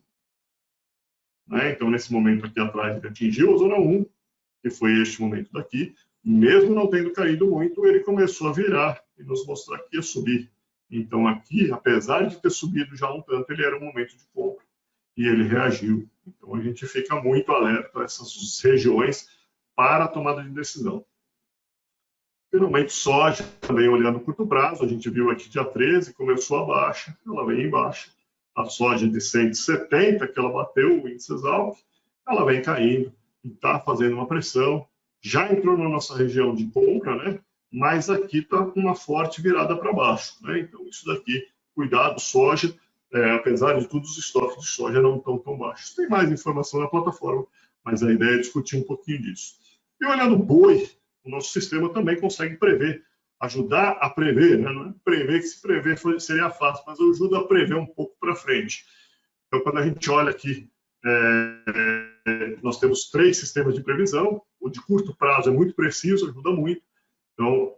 né? Então, nesse momento aqui atrás, ele atingiu a zona 1, que foi este momento daqui, mesmo não tendo caído muito, ele começou a virar e nos mostrar que ia subir. Então, aqui, apesar de ter subido já um tanto, ele era um momento de compra e ele reagiu. Então, a gente fica muito alerta a essas regiões para a tomada de decisão. Finalmente, soja, também olhando no curto prazo, a gente viu aqui dia 13, começou a baixa, ela vem em baixa. A soja de 170, que ela bateu o índice Exalc, ela vem caindo e está fazendo uma pressão. Já entrou na nossa região de compra, né? Mas aqui está com uma forte virada para baixo, né? Então, isso daqui, cuidado, soja, apesar de tudo, os estoques de soja não estão tão baixos. Tem mais informação na plataforma, mas a ideia é discutir um pouquinho disso. E olhando o boi, o nosso sistema também consegue prever, ajudar a prever, né? Não é prever que se prever seria fácil, mas ajuda a prever um pouco para frente. Então, quando a gente olha aqui, nós temos 3 sistemas de previsão, o de curto prazo é muito preciso, ajuda muito. Então,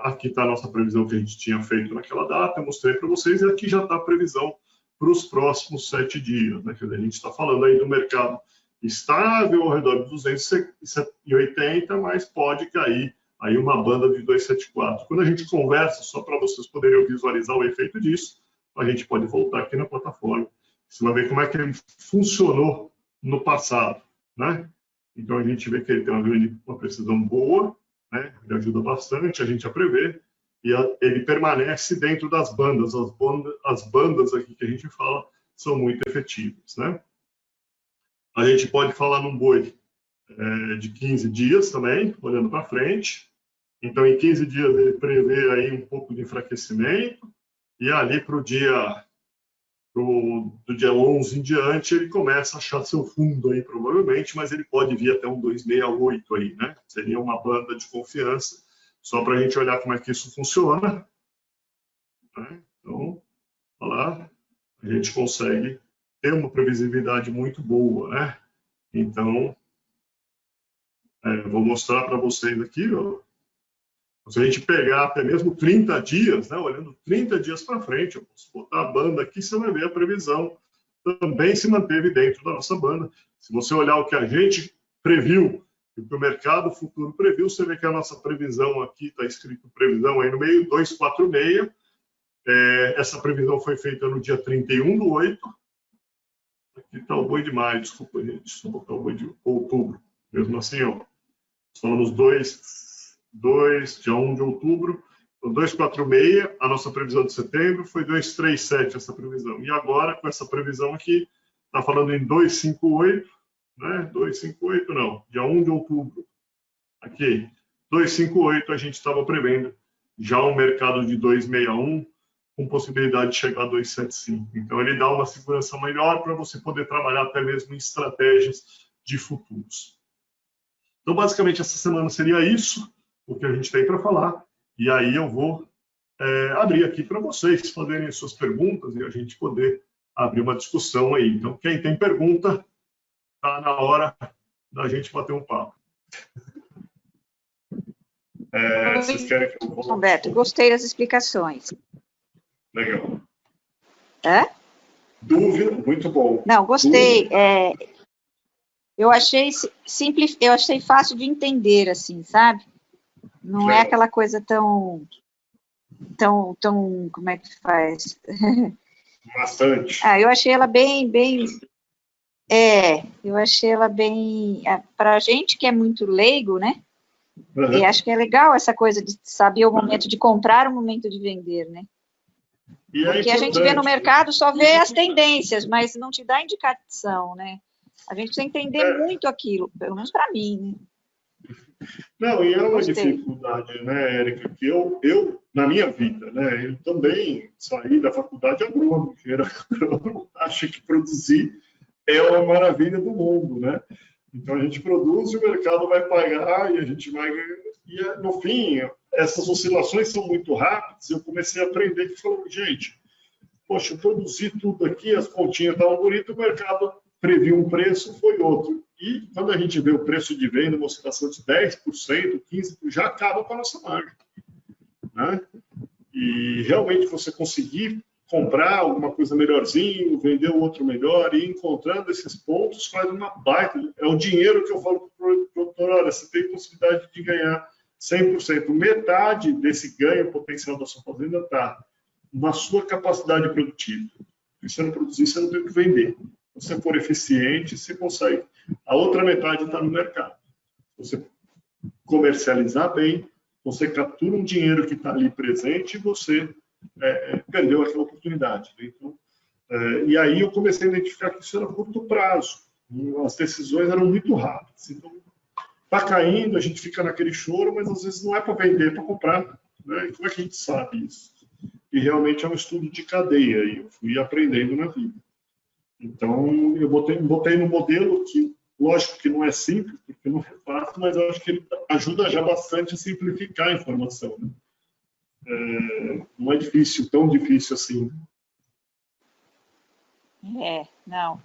aqui está a nossa previsão que a gente tinha feito naquela data, eu mostrei para vocês, e aqui já está a previsão para os próximos 7 dias. Né? Quer dizer, a gente está falando aí do mercado estável ao redor de 280, mas pode cair aí uma banda de 274. Quando a gente conversa, só para vocês poderem visualizar o efeito disso, a gente pode voltar aqui na plataforma. Você vai ver como é que ele funcionou no passado, né? Então, a gente vê que ele tem uma precisão boa, né? Ele ajuda bastante a gente a prever, e ele permanece dentro das bandas. As bandas aqui que a gente fala são muito efetivas, né? A gente pode falar num boi de 15 dias também, olhando para frente. Então, em 15 dias, ele prevê aí um pouco de enfraquecimento, e ali para o dia do dia 11 em diante, ele começa a achar seu fundo aí, provavelmente, mas ele pode vir até um 268 aí, né? Seria uma banda de confiança, só para a gente olhar como é que isso funciona, né? Então, olha lá, a gente consegue ter uma previsibilidade muito boa, né? Então, vou mostrar para vocês aqui, ó. Se a gente pegar até mesmo 30 dias, né, olhando 30 dias para frente, eu posso botar a banda aqui, você vai ver a previsão também se manteve dentro da nossa banda. Se você olhar o que a gente previu, o que o mercado futuro previu, você vê que a nossa previsão aqui, está escrito previsão aí no meio, 246. Essa previsão foi feita no dia 31/8. Aqui está o boi de maio, desculpa, gente, deixa eu botar o boi de outubro. Mesmo assim, ó, somos dia 1 de outubro, 246, a nossa previsão de setembro foi 237, essa previsão. E agora, com essa previsão aqui, está falando em 258, né? 258 não, dia 1 de outubro. Aqui, 258 a gente estava prevendo já um mercado de 261, com possibilidade de chegar a 275. Então, ele dá uma segurança melhor para você poder trabalhar até mesmo em estratégias de futuros. Então, basicamente, essa semana seria isso, o que a gente tem para falar. E aí eu vou abrir aqui para vocês fazerem suas perguntas e a gente poder abrir uma discussão aí. Então, quem tem pergunta, está na hora da gente bater um papo. Vocês querem que eu vou... Humberto, gostei das explicações. Legal. Dúvida, muito bom. Não, gostei. Eu achei simples, eu achei fácil de entender, assim, sabe? Não é aquela coisa tão, como é que faz? Bastante. Eu achei ela eu achei ela bem, para a gente que é muito leigo, né? Uhum. E acho que é legal essa coisa de saber o momento de comprar, o momento de vender, né? Porque a gente vê no mercado, só vê as tendências, mas não te dá indicação, né? A gente precisa entender muito aquilo, pelo menos para mim, né? Não, e é uma dificuldade, né, Érica, que eu, na minha vida, né, eu também saí da faculdade agrônomo, engenheiro agrônomo, acho que produzir é uma maravilha do mundo, né? Então, a gente produz e o mercado vai pagar e a gente vai... E, no fim, essas oscilações são muito rápidas. Eu comecei a aprender que falou, gente, poxa, eu produzi tudo aqui, as continhas estavam bonitas, o mercado previu um preço, foi outro. E quando a gente vê o preço de venda, uma oscilação de 10%, 15%, já acaba com a nossa margem, né? E realmente você conseguir comprar alguma coisa melhorzinho, vender o outro melhor, e encontrando esses pontos faz uma baita. É o dinheiro que eu falo para o produtor, olha, você tem possibilidade de ganhar 100%. Metade desse ganho potencial da sua fazenda está na sua capacidade produtiva. Se você não produzir, você não tem o que vender. Se você for eficiente, você consegue. A outra metade está no mercado. Se você comercializar bem, você captura um dinheiro que está ali presente e você perdeu aquela oportunidade. Então, e aí eu comecei a identificar que isso era curto prazo. As decisões eram muito rápidas. Então, está caindo, a gente fica naquele choro, mas às vezes não é para vender, é para comprar. Né? E como é que a gente sabe isso? E realmente é um estudo de cadeia, e eu fui aprendendo na vida. Então, eu botei no modelo que, lógico que não é simples, porque não é fácil, mas eu acho que ele ajuda já bastante a simplificar a informação. Né? Não é difícil, tão difícil assim. Não.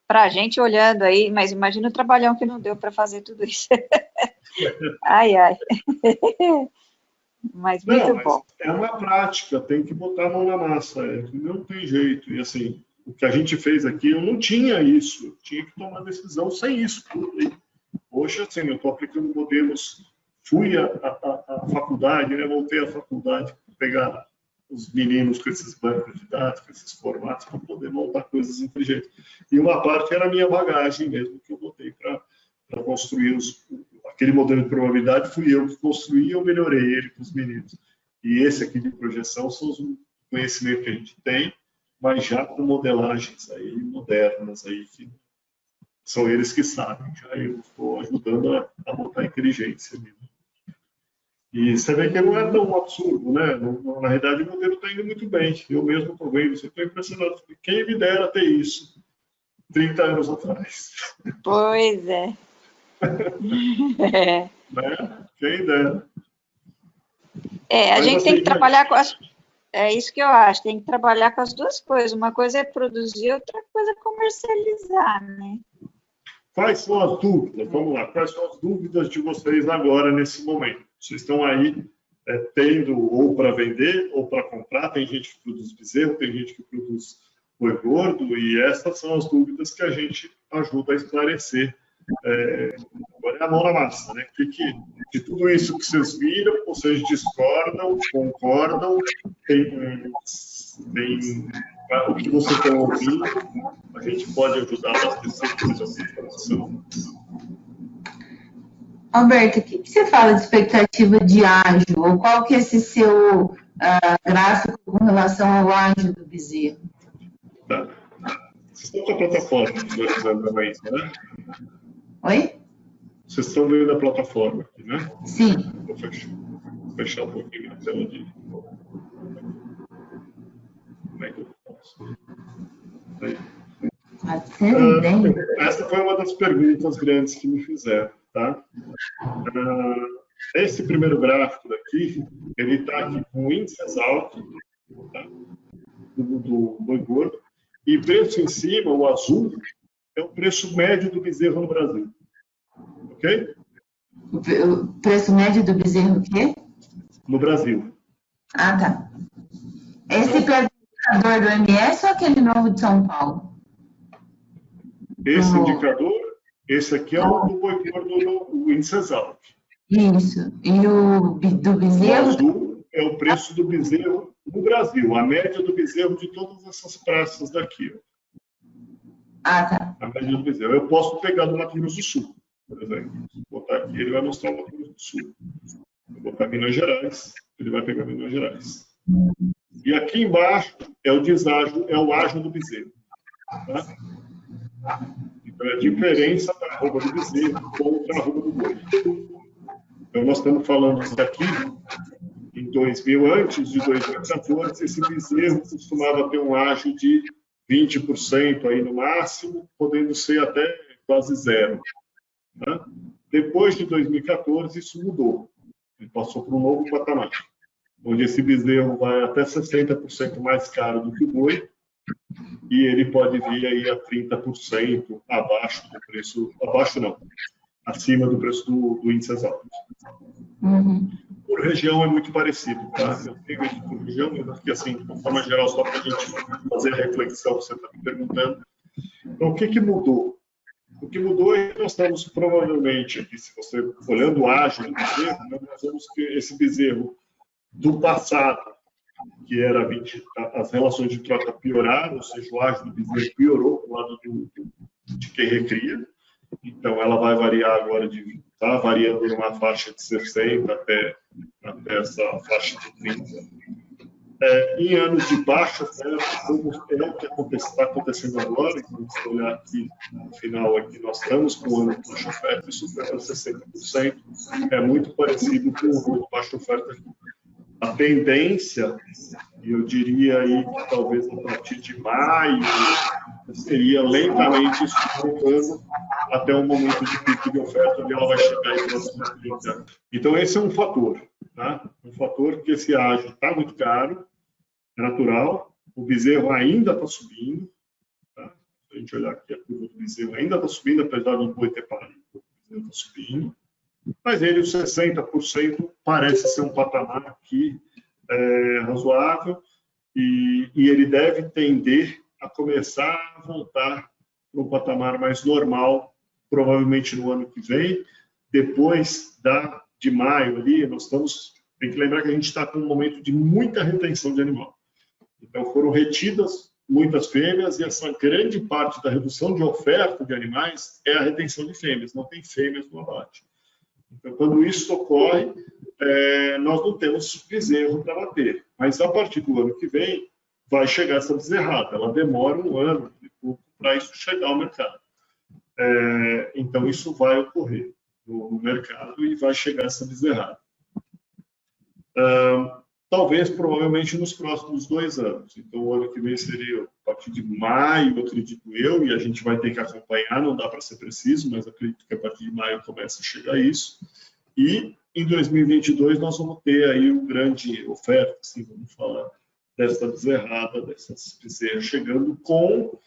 Para a gente olhando aí, mas imagina o trabalhão que não deu para fazer tudo isso. Ai. Mas muito bom. É uma prática, tem que botar a mão na massa, não tem jeito. E assim, o que a gente fez aqui, eu não tinha isso, eu tinha que tomar decisão sem isso. Hoje, assim, eu estou aplicando modelos fui à faculdade, né? Voltei à faculdade para pegar os meninos com esses bancos de dados, com esses formatos, para poder montar coisas inteligentes. E uma parte era a minha bagagem mesmo, que eu botei para construir aquele modelo de probabilidade, fui eu que construí e eu melhorei ele com os meninos. E esse aqui de projeção são os conhecimentos que a gente tem, mas já com modelagens aí modernas, aí, que são eles que sabem. Já eu estou ajudando a botar inteligência ali. E você vê que não é tão absurdo, né? Na realidade, o modelo está indo muito bem. Eu mesmo estou vendo, você está impressionado. Quem me dera ter isso 30 anos atrás? Pois é. É. Né? Quem dera. A gente tem que trabalhar com as... É isso que eu acho, tem que trabalhar com as duas coisas. Uma coisa é produzir, outra coisa é comercializar, né? Quais são as dúvidas? Vamos lá. Quais são as dúvidas de vocês agora, nesse momento? Vocês estão aí tendo ou para vender ou para comprar. Tem gente que produz bezerro, tem gente que produz boi gordo, e essas são as dúvidas que a gente ajuda a esclarecer. Agora é a mão na massa, né? De tudo isso que vocês viram, vocês discordam, concordam, o que vocês estão ouvindo, a gente pode ajudar a abastecer essa informação. Alberto, o que você fala de expectativa de ágio? Ou qual que é esse seu gráfico com relação ao ágio do bezerro? Tá. Vocês estão com a plataforma do Alexandre ainda, né? Oi? Vocês estão vendo a plataforma aqui, né? Sim. Vou fechar um pouquinho a tela de... Como é que eu posso? Aí. Essa foi uma das perguntas grandes que me fizeram, tá? Esse primeiro gráfico daqui, ele está aqui com índices altos, tá? do boi gordo, e preço em cima, o azul, é o preço médio do bezerro no Brasil. Ok? O preço médio do bezerro o quê? No Brasil. Ah, tá. Esse indicador do MS ou aquele novo de São Paulo? Esse indicador, esse aqui é o do boi gordo no índice exalto. Isso. E o do bezerro? O azul é o preço do bezerro no Brasil, a média do bezerro de todas essas praças daqui. Ó. Ah, tá. A média do bezerro. Eu posso pegar do Mato Grosso do Sul, por exemplo. Vou botar aqui, ele vai mostrar o Mato Grosso do Sul. Vou botar Minas Gerais, ele vai pegar Minas Gerais. E aqui embaixo é o deságio, é o ágio do bezerro. Tá? Então, é a diferença da arroba do bezerro contra a arroba do boi. Então, nós estamos falando aqui, em 2000, antes de 2014, esse bezerro costumava ter um ágio de 20% aí no máximo, podendo ser até quase zero. Né? Depois de 2014, isso mudou. Ele passou para um novo patamar, onde esse bezerro vai até 60% mais caro do que o boi, e ele pode vir aí a 30% abaixo do preço, abaixo não, acima do preço do índice exalto. Uhum. Por região é muito parecido, tá? Eu tenho aqui por região, porque assim, de uma forma geral, só para a gente fazer a reflexão, você está me perguntando. Então, o que mudou? O que mudou é que nós estamos provavelmente aqui, se você olhando o ágio do bezerro, né, nós vemos que esse bezerro do passado, que era 20, as relações de troca pioraram, ou seja, o ágio do bezerro piorou para o lado de quem recria. Então, ela vai variar agora, está variando numa faixa de 60 até essa faixa de 30. Em anos de baixa oferta, como é o que está acontecendo agora, se você olhar aqui no final, aqui, nós estamos com o ano de baixa oferta, isso foi para 60%, é muito parecido com o ano de baixa oferta. A tendência, eu diria aí que talvez a partir de maio, seria lentamente isso voltando até um momento de pico de oferta, onde ela vai chegar em próximo de 30. Então, esse é um fator, tá? Um fator que esse ágio está muito caro, é natural, o bezerro ainda está subindo, tá? Se a gente olhar aqui, a curva do bezerro ainda está subindo, apesar do boi ter parado, o bezerro está subindo. Mas ele, os 60%, parece ser um patamar aqui razoável e ele deve tender a começar a voltar para um patamar mais normal, provavelmente no ano que vem, depois da de maio ali, tem que lembrar que a gente está com um momento de muita retenção de animal. Então, foram retidas muitas fêmeas e essa grande parte da redução de oferta de animais é a retenção de fêmeas, não tem fêmeas no abate. Então, quando isso ocorre, nós não temos bezerro para bater. Mas, a partir do ano que vem, vai chegar essa bezerrada. Ela demora um ano para isso chegar ao mercado. Então, isso vai ocorrer no mercado e vai chegar essa bezerrada. Talvez, provavelmente, nos próximos 2 anos. Então, o ano que vem seria a partir de maio, acredito eu, e a gente vai ter que acompanhar, não dá para ser preciso, mas acredito que a partir de maio começa a chegar isso. E, em 2022, nós vamos ter aí uma grande oferta, assim, vamos falar, dessa bezerrada, dessas bezerras chegando com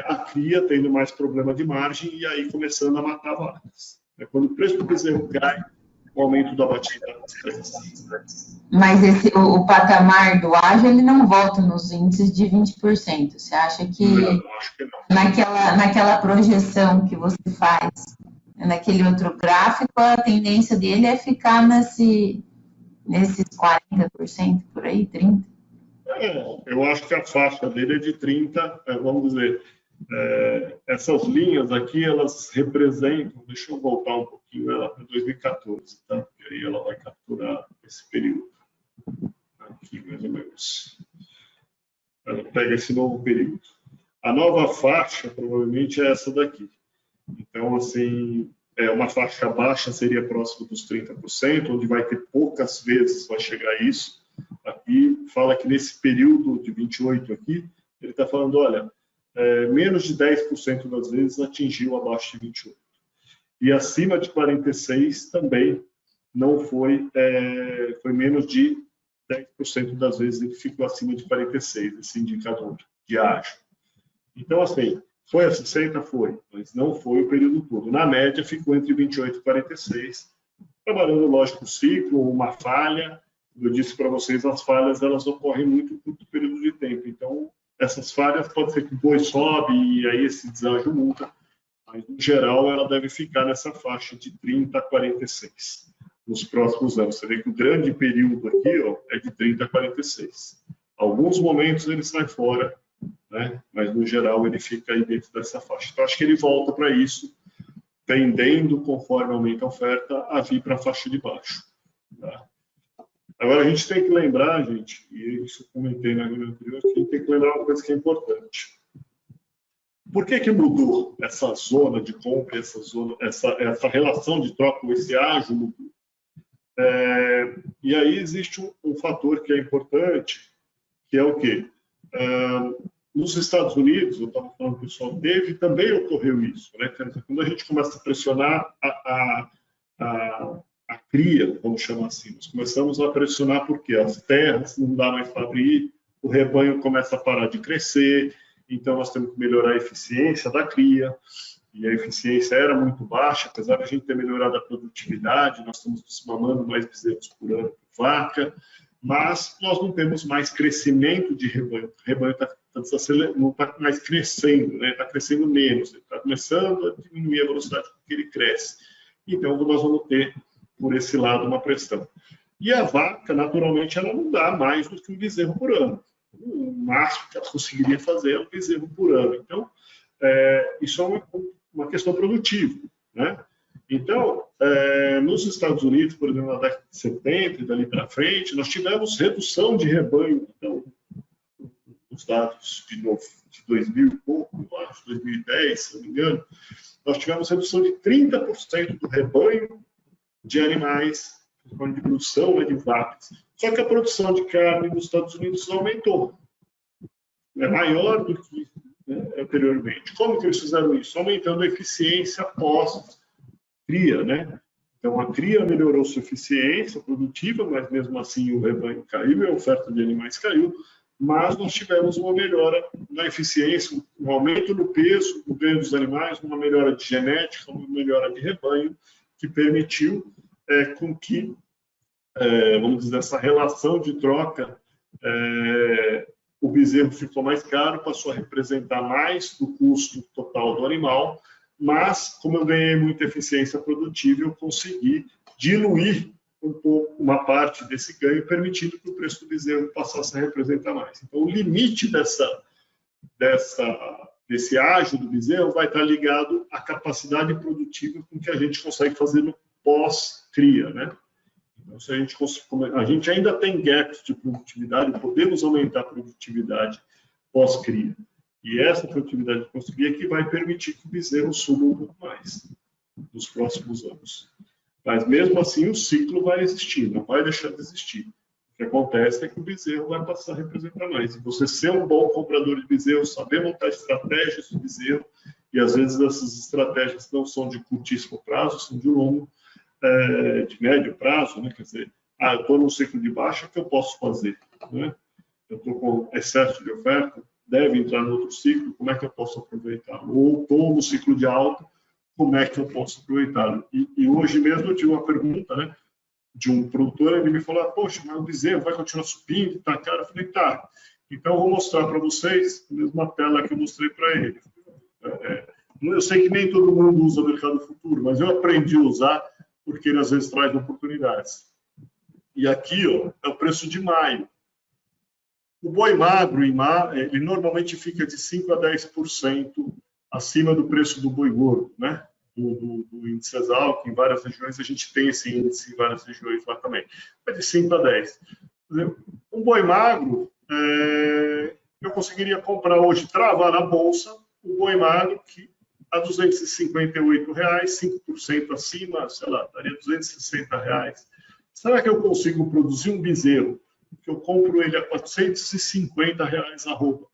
a cria tendo mais problema de margem e aí começando a matar vacas. Quando o preço do bezerro cai, o aumento da batida. Mas o patamar do ágio, ele não volta nos índices de 20%. Você acha que, não, acho que não. Naquela projeção que você faz, naquele outro gráfico, a tendência dele é ficar nesses 40%, por aí, 30%? Eu acho que a faixa dele é de 30%, vamos dizer, essas linhas aqui, elas representam, deixa eu voltar um pouquinho, ela para 2014, tá? Porque aí ela vai capturar esse período, aqui mais ou menos. Ela pega esse novo período. A nova faixa, provavelmente, é essa daqui. Então, assim, uma faixa baixa seria próximo dos 30%, onde vai ter poucas vezes vai chegar a isso. Aqui fala que nesse período de 28 aqui, ele está falando, olha, menos de 10% das vezes atingiu abaixo de 28. E acima de 46 também não foi, foi menos de 10% das vezes ele ficou acima de 46, esse indicador de ágio. Então, assim, foi a 60? Foi, mas não foi o período todo. Na média, ficou entre 28 e 46, trabalhando, lógico, o ciclo, uma falha. Eu disse para vocês, as falhas elas ocorrem muito em curto período de tempo. Então, essas falhas pode ser que o boi sobe e aí esse deságio muda, mas no geral ela deve ficar nessa faixa de 30 a 46 nos próximos anos. Você vê que o grande período aqui, ó, é de 30 a 46. Alguns momentos ele sai fora, né? Mas no geral ele fica aí dentro dessa faixa. Então acho que ele volta para isso, tendendo, conforme aumenta a oferta, a vir para a faixa de baixo. Tá? Agora, a gente tem que lembrar, gente, e isso eu comentei na reunião anterior, que a gente tem que lembrar uma coisa que é importante. Por que mudou essa zona de compra, essa relação de troca, esse ágio mudou? E aí existe um fator que é importante, que é o quê? Nos Estados Unidos, eu estava falando que o pessoal teve, também ocorreu isso. Né? Quando a gente começa a pressionar a cria, vamos chamar assim, nós começamos a pressionar porque as terras não dá mais para abrir, o rebanho começa a parar de crescer, então nós temos que melhorar a eficiência da cria, e a eficiência era muito baixa, apesar de a gente ter melhorado a produtividade, nós estamos desmamando mais bezerros por ano por vaca, mas nós não temos mais crescimento de rebanho, o rebanho não está mais crescendo, né? Está crescendo menos, ele está começando a diminuir a velocidade com que ele cresce. Então nós vamos ter por esse lado uma pressão. E a vaca, naturalmente, ela não dá mais do que um bezerro por ano. O máximo que ela conseguiria fazer é um bezerro por ano. Então, isso é uma questão produtiva, né? Então, nos Estados Unidos, por exemplo, na década de 70 e dali para frente, nós tivemos redução de rebanho. Então, os dados de 2000 e pouco, eu acho, 2010, se não me engano, nós tivemos redução de 30% do rebanho de animais, de produção, né, de vacas. Só que a produção de carne nos Estados Unidos aumentou. É maior do que, né, anteriormente. Como que eles fizeram isso? Aumentando a eficiência pós-cria, né? Então, a cria melhorou sua eficiência produtiva, mas mesmo assim o rebanho caiu e a oferta de animais caiu. Mas nós tivemos uma melhora na eficiência, um aumento no peso, no ganho dos animais, uma melhora de genética, uma melhora de rebanho, que permitiu com que, vamos dizer, essa relação de troca, o bezerro ficou mais caro, passou a representar mais do custo total do animal, mas, como eu ganhei muita eficiência produtiva, eu consegui diluir um pouco, uma parte desse ganho, permitindo que o preço do bezerro passasse a representar mais. Então, o limite desse ágio do bezerro vai estar ligado à capacidade produtiva com que a gente consegue fazer no pós-cria, né? Então, se a gente ainda tem gaps de produtividade, podemos aumentar a produtividade pós-cria. E essa produtividade pós-cria que vai permitir que o bezerro suba um pouco mais nos próximos anos. Mas, mesmo assim, o ciclo vai existir, não vai deixar de existir. O que acontece é que o bezerro vai passar a representar mais. E você ser um bom comprador de bezerro, saber montar estratégias de bezerro, e às vezes essas estratégias não são de curtíssimo prazo, são de longo, de médio prazo, né? Quer dizer, eu estou num ciclo de baixa, o que eu posso fazer? Né? Eu estou com excesso de oferta, deve entrar no outro ciclo, como é que eu posso aproveitar? Ou estou no ciclo de alta, como é que eu posso aproveitar? E hoje mesmo eu tive uma pergunta, né, de um produtor, ele me falou, poxa, mas o bezerro vai continuar subindo, tá caro? Eu falei, tá. Então eu vou mostrar para vocês a mesma tela que eu mostrei para ele. Eu sei que nem todo mundo usa o mercado futuro, mas eu aprendi a usar porque ele às vezes traz oportunidades. E aqui, ó, é o preço de maio. O boi magro, ele normalmente fica de 5% a 10% acima do preço do boi gordo, né? Do índice Exalc, que em várias regiões a gente tem esse índice, em várias regiões lá também. É de 5 a 10. Um boi magro, eu conseguiria comprar hoje, travar na bolsa, o boi magro que a R$ 258, 5% acima, sei lá, daria R$ 260. Será que eu consigo produzir um bezerro que eu compro ele a R$ 450 arroba,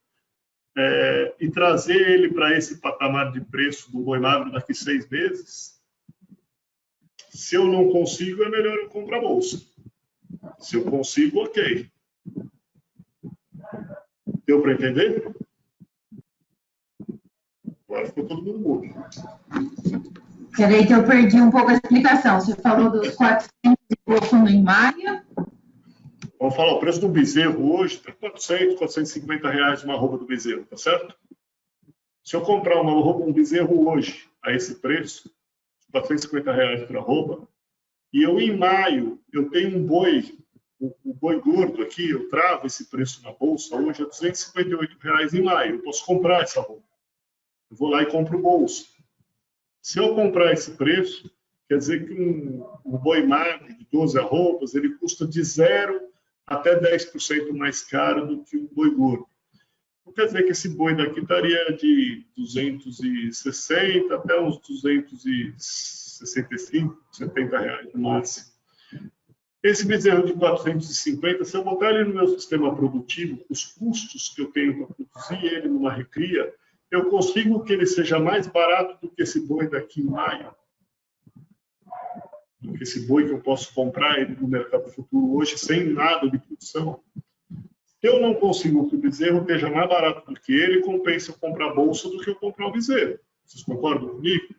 e trazer ele para esse patamar de preço do boi magro daqui 6 meses? Se eu não consigo, é melhor eu comprar a bolsa. Se eu consigo, ok. Deu para entender? Agora ficou todo mundo mudo. Peraí que eu perdi um pouco a explicação. Você falou dos 400 e pouco em maio. Vamos falar, o preço do bezerro hoje está 400, 450 reais uma arroba do bezerro, tá certo? Se eu comprar um bezerro hoje a esse preço, 450 reais por arroba, e eu em maio, eu tenho um boi, o boi gordo aqui, eu travo esse preço na bolsa, hoje é 258 reais em maio, eu posso comprar essa arroba. Eu vou lá e compro o bolso. Se eu comprar esse preço, quer dizer que um boi magro de 12 arrobas, ele custa de 0 até 10% mais caro do que um boi gordo. Então, quer dizer que esse boi daqui estaria de 260 até uns 265, 70 reais no máximo. Esse bezerro de 450, se eu botar ele no meu sistema produtivo, os custos que eu tenho para produzir ele numa recria, eu consigo que ele seja mais barato do que esse boi daqui em maio. Do que esse boi que eu posso comprar ele no mercado futuro hoje sem nada de produção. Se eu não consigo que o bezerro esteja mais barato do que ele, compensa eu comprar a bolsa do que eu comprar o bezerro. Vocês concordam comigo?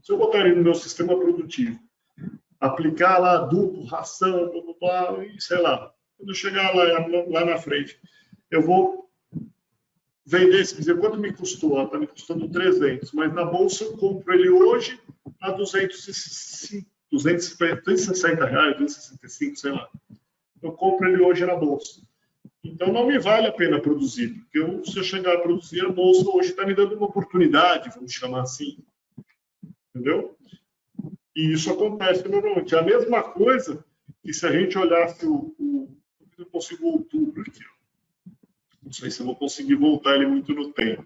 Se eu botar ele no meu sistema produtivo, aplicar lá adubo, ração, e sei lá, quando eu chegar lá na frente, eu vou vender esse bezerro. Quanto me custou? Está me custando 300, mas na bolsa eu compro ele hoje a 260 reais, 265, sei lá. Eu compro ele hoje na bolsa. Então, não me vale a pena produzir, porque se eu chegar a produzir, a bolsa hoje está me dando uma oportunidade, vamos chamar assim. Entendeu? E isso acontece normalmente. É a mesma coisa que se a gente olhasse eu consigo outubro aqui. Não sei se eu vou conseguir voltar ele muito no tempo.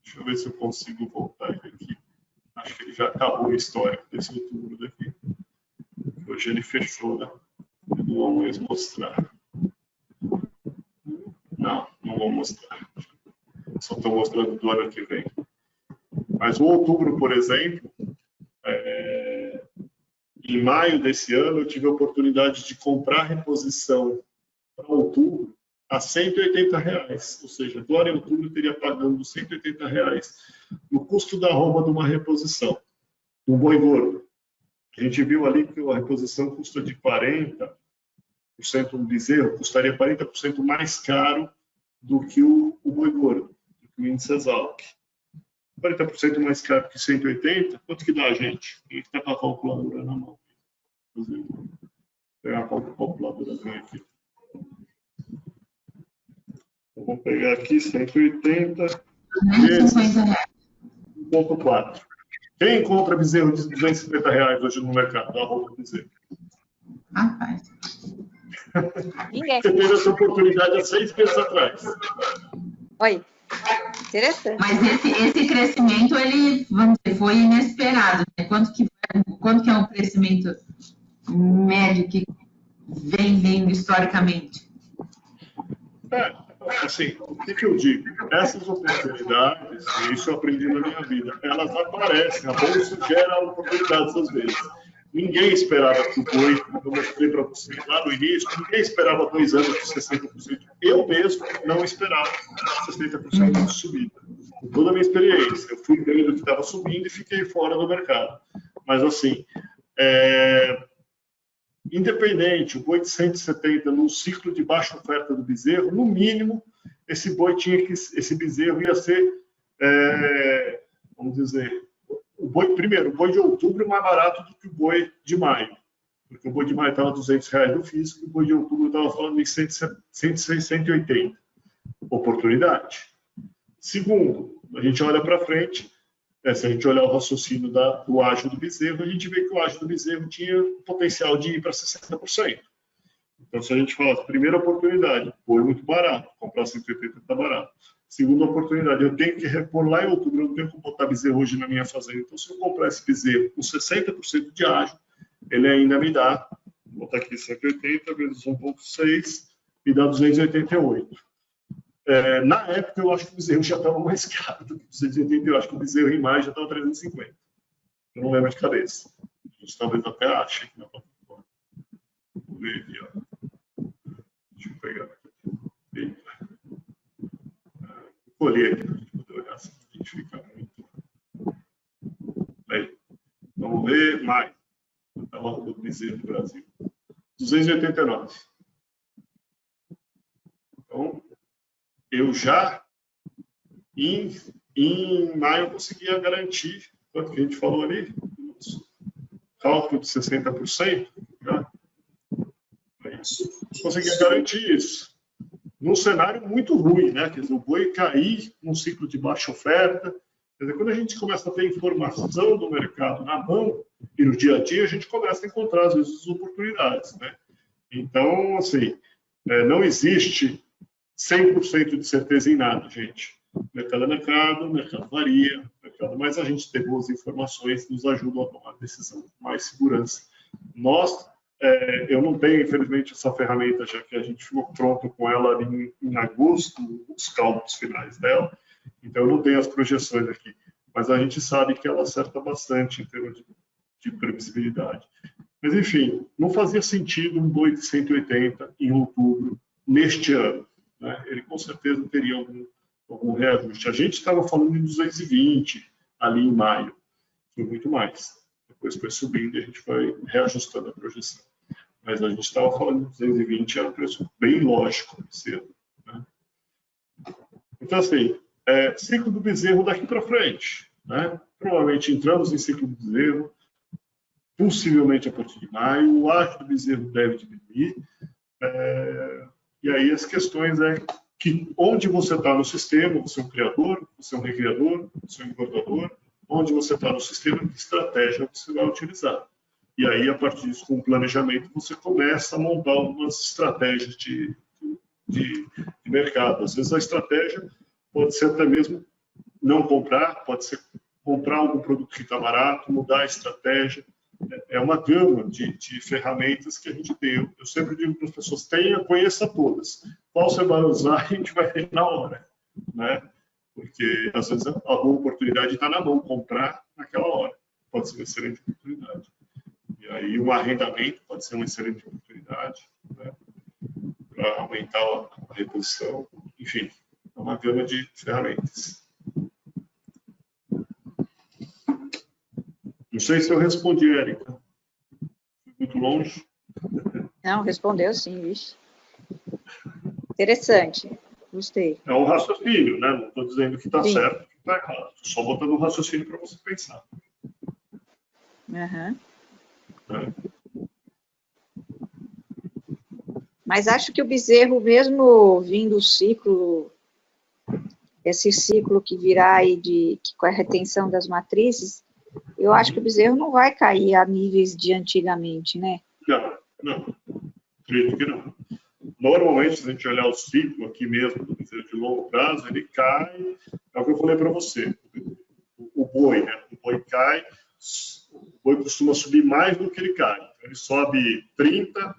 Deixa eu ver se eu consigo voltar ele aqui. Acho que ele já acabou a história desse outubro daqui. Hoje ele fechou, né? Eu não vou mais mostrar. Não vou mostrar. Só estou mostrando do ano que vem. Mas o outubro, por exemplo, em maio desse ano, eu tive a oportunidade de comprar reposição para outubro a R$ 180 reais. Ou seja, agora em outubro eu teria pagando R$ 180 reais no custo da arroba de uma reposição. Um boi gordo. A gente viu ali que a reposição custa de 40%, um bezerro custaria 40% mais caro do que o boi gordo, do que o índice Exalc. 40% mais caro que 180, quanto que dá, gente? Quem está com a calculadora na mão? Inclusive, vou pegar a calculadora aqui. Então, vou pegar aqui 180 vezes 1,4. Quem encontra bezerro de R$250 hoje no mercado? Arroba bezerro. Rapaz. Ninguém. Você teve essa oportunidade há 6 meses atrás. Oi. Interessante. Mas esse crescimento, ele, vamos dizer, foi inesperado, né? Quanto que é o crescimento médio que vem vindo historicamente? Assim, o que eu digo? Essas oportunidades, e isso eu aprendi na minha vida, elas aparecem, a bolsa gera oportunidades às vezes. Ninguém esperava que o boi, como eu mostrei para você lá no início, ninguém esperava 2 anos de 60%. Eu mesmo não esperava 60% de subida. Com toda a minha experiência, eu fui vendo que estava subindo e fiquei fora do mercado. Mas assim, independente, o boi de 170 num ciclo de baixa oferta do bezerro, no mínimo, esse bezerro ia ser, vamos dizer, primeiro, o boi de outubro é mais barato do que o boi de maio, porque o boi de maio estava R$200 no físico, o boi de outubro estava falando de 106, 180. Oportunidade. Segundo, a gente olha para frente, se a gente olhar o raciocínio do ágio do bezerro, a gente vê que o ágio do bezerro tinha o potencial de ir para 60%. Então, se a gente fala, primeira oportunidade, boi muito barato, comprar 180 está barato. Segunda oportunidade, eu tenho que repor lá em outubro, eu não tenho que botar bezerro hoje na minha fazenda. Então, se eu comprar esse bezerro com 60% de ágio, ele ainda me dá, vou botar aqui 180 vezes 1,6, me dá 288. Na época, eu acho que o bezerro já estava mais caro do que 280, eu acho que o bezerro em maio já estava 350. Eu não lembro de cabeça. A gente talvez até ache aqui na plataforma. Vou ver aqui, ó. Deixa eu pegar aqui. Eita. Colher aqui para a gente poder olhar se a gente fica muito. Aí. Vamos ver mais. Estava o bezerro do Brasil. 289. Então, eu já, em maio, conseguia garantir, quanto que a gente falou ali? Cálculo de 60%. Né? É isso. Conseguia garantir isso. Num cenário muito ruim, né? Quer dizer, o boi cair num ciclo de baixa oferta. Quer dizer, quando a gente começa a ter informação do mercado na mão e no dia a dia, a gente começa a encontrar, às vezes, as oportunidades, né? Então, assim, não existe 100% de certeza em nada, gente. Mercado é mercado, mercado varia, mas a gente ter boas informações nos ajuda a tomar decisão com mais segurança. Eu não tenho, infelizmente, essa ferramenta, já que a gente ficou pronto com ela ali em agosto, os cálculos finais dela, então eu não tenho as projeções aqui, mas a gente sabe que ela acerta bastante em termos de previsibilidade. Mas, enfim, não fazia sentido um boi de 180 em outubro neste ano. Né? Ele com certeza teria algum reajuste. A gente estava falando em 220 ali em maio, foi muito mais. Depois foi subindo e a gente foi reajustando a projeção. Mas a gente estava falando de 220, era um preço bem lógico esse ano. Né? Então, assim, ciclo do bezerro daqui para frente. Né? Provavelmente entramos em ciclo do bezerro, possivelmente a partir de maio, o ágio do bezerro deve diminuir. E aí as questões que onde você está no sistema, você é um criador, você é um recriador, você é um engordador, onde você está no sistema, que estratégia você vai utilizar. E aí, a partir disso, com o planejamento, você começa a montar algumas estratégias de mercado. Às vezes a estratégia pode ser até mesmo não comprar, pode ser comprar algum produto que está barato, mudar a estratégia. É uma gama de ferramentas que a gente tem. Eu sempre digo para as pessoas, conheça todas. Qual você vai usar, a gente vai ter na hora. Né? Porque, às vezes, alguma oportunidade está na mão, comprar naquela hora. Pode ser uma excelente oportunidade. E aí, um arrendamento pode ser uma excelente oportunidade, né? Para aumentar a reposição. Enfim, é uma gama de ferramentas. Não sei se eu respondi, Érica. Muito longe. Não, respondeu sim, vixe. Interessante. Gostei. É um raciocínio, né? Não estou dizendo que está certo, que está errado. Estou só botando um raciocínio para você pensar. Uhum. Mas acho que o bezerro, mesmo vindo o ciclo, esse ciclo que virá aí com a retenção das matrizes, eu acho que o bezerro não vai cair a níveis de antigamente, né? Não. Acredito que não. Normalmente, se a gente olhar o ciclo aqui mesmo, do bezerro de longo prazo, ele cai, é o que eu falei para você, o boi, né? O boi cai, o boi costuma subir mais do que ele cai. Ele sobe 30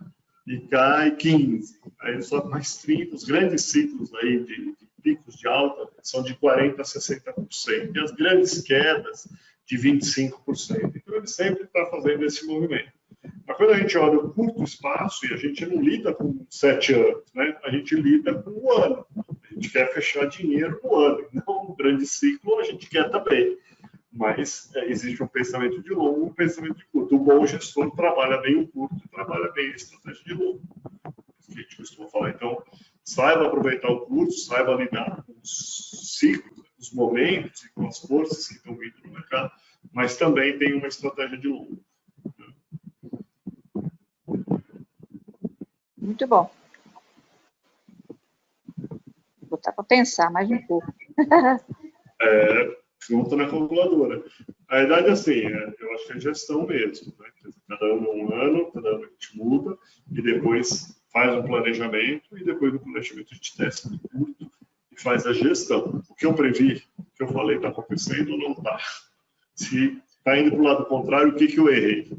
e cai 15. Aí ele sobe mais 30. Os grandes ciclos aí de picos de alta são de 40% a 60%. E as grandes quedas de 25%. Então ele sempre está fazendo esse movimento. Mas quando a gente olha o curto espaço, e a gente não lida com 7 anos, né? A gente lida com um ano. A gente quer fechar dinheiro no ano. Não um grande ciclo, a gente quer também. Mas existe um pensamento de longo e um pensamento de curto. O bom gestor trabalha bem o curto, trabalha bem a estratégia de longo. Que a gente costuma falar. Então, saiba aproveitar o curto, saiba lidar com os ciclos, os momentos e com as forças que estão vindo no mercado, mas também tem uma estratégia de longo. Muito bom. Vou botar para pensar mais um pouco. Junto na calculadora. A verdade é assim, eu acho que é gestão mesmo. Né? Cada ano é um ano, cada ano a gente muda, e depois faz um planejamento, e depois do planejamento a gente testa no curto e faz a gestão. O que eu previ, o que eu falei, está acontecendo ou não está? Se está indo para o lado contrário, o que eu errei?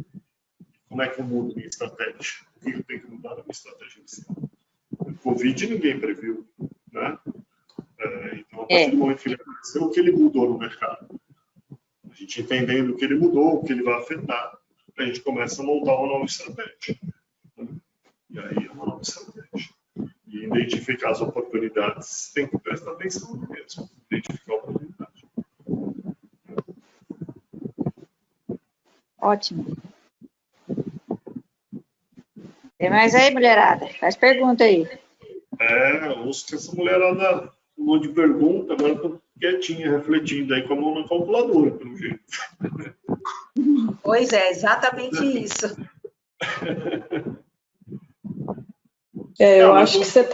Como é que eu mudo minha estratégia? O que eu tenho que mudar na minha estratégia inicial? O Covid ninguém previu, né? Então, a partir do momento que ele aconteceu, o que ele mudou no mercado? A gente entendendo o que ele mudou, o que ele vai afetar, a gente começa a montar uma nova estratégia. E aí é uma nova estratégia. E identificar as oportunidades, tem que prestar atenção mesmo. Identificar a oportunidade. Ótimo. Tem mais aí, mulherada? Faz pergunta aí. Ouço que essa mulherada um monte de pergunta, agora estou quietinha, refletindo aí com a mão na calculadora, pelo jeito. Pois é, exatamente isso. Eu acho que você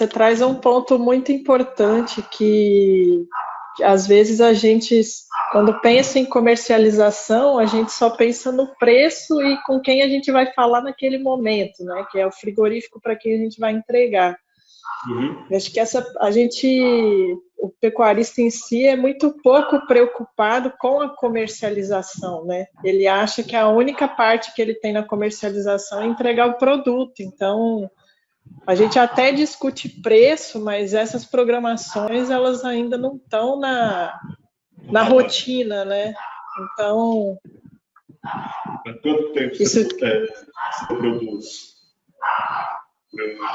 traz um ponto muito importante que às vezes a gente, quando pensa em comercialização, a gente só pensa no preço e com quem a gente vai falar naquele momento, né? Que é o frigorífico para quem a gente vai entregar. Eu acho que o pecuarista em si é muito pouco preocupado com a comercialização, né? Ele acha que a única parte que ele tem na comercialização é entregar o produto. Então, a gente até discute preço, mas essas programações, elas ainda não estão na rotina, né? Então... Há quanto tempo você produz?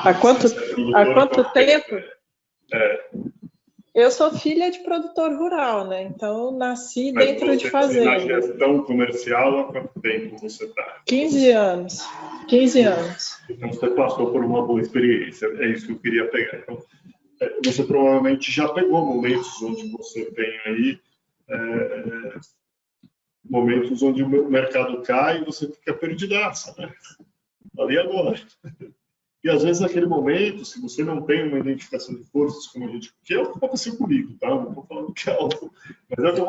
Há quanto tempo? Eu sou filha de produtor rural, né? Então, nasci dentro de fazenda. Na gestão comercial, há quanto tempo você está? 15 anos. 15 anos. Então, você passou por uma boa experiência. É isso que eu queria pegar. Então, você provavelmente já pegou momentos onde você tem aí momentos onde o mercado cai e você fica perdidaça, né? Ali agora. E às vezes naquele momento, se você não tem uma identificação de forças, como a gente... Que é o que aconteceu comigo, tá? Não estou falando que é algo...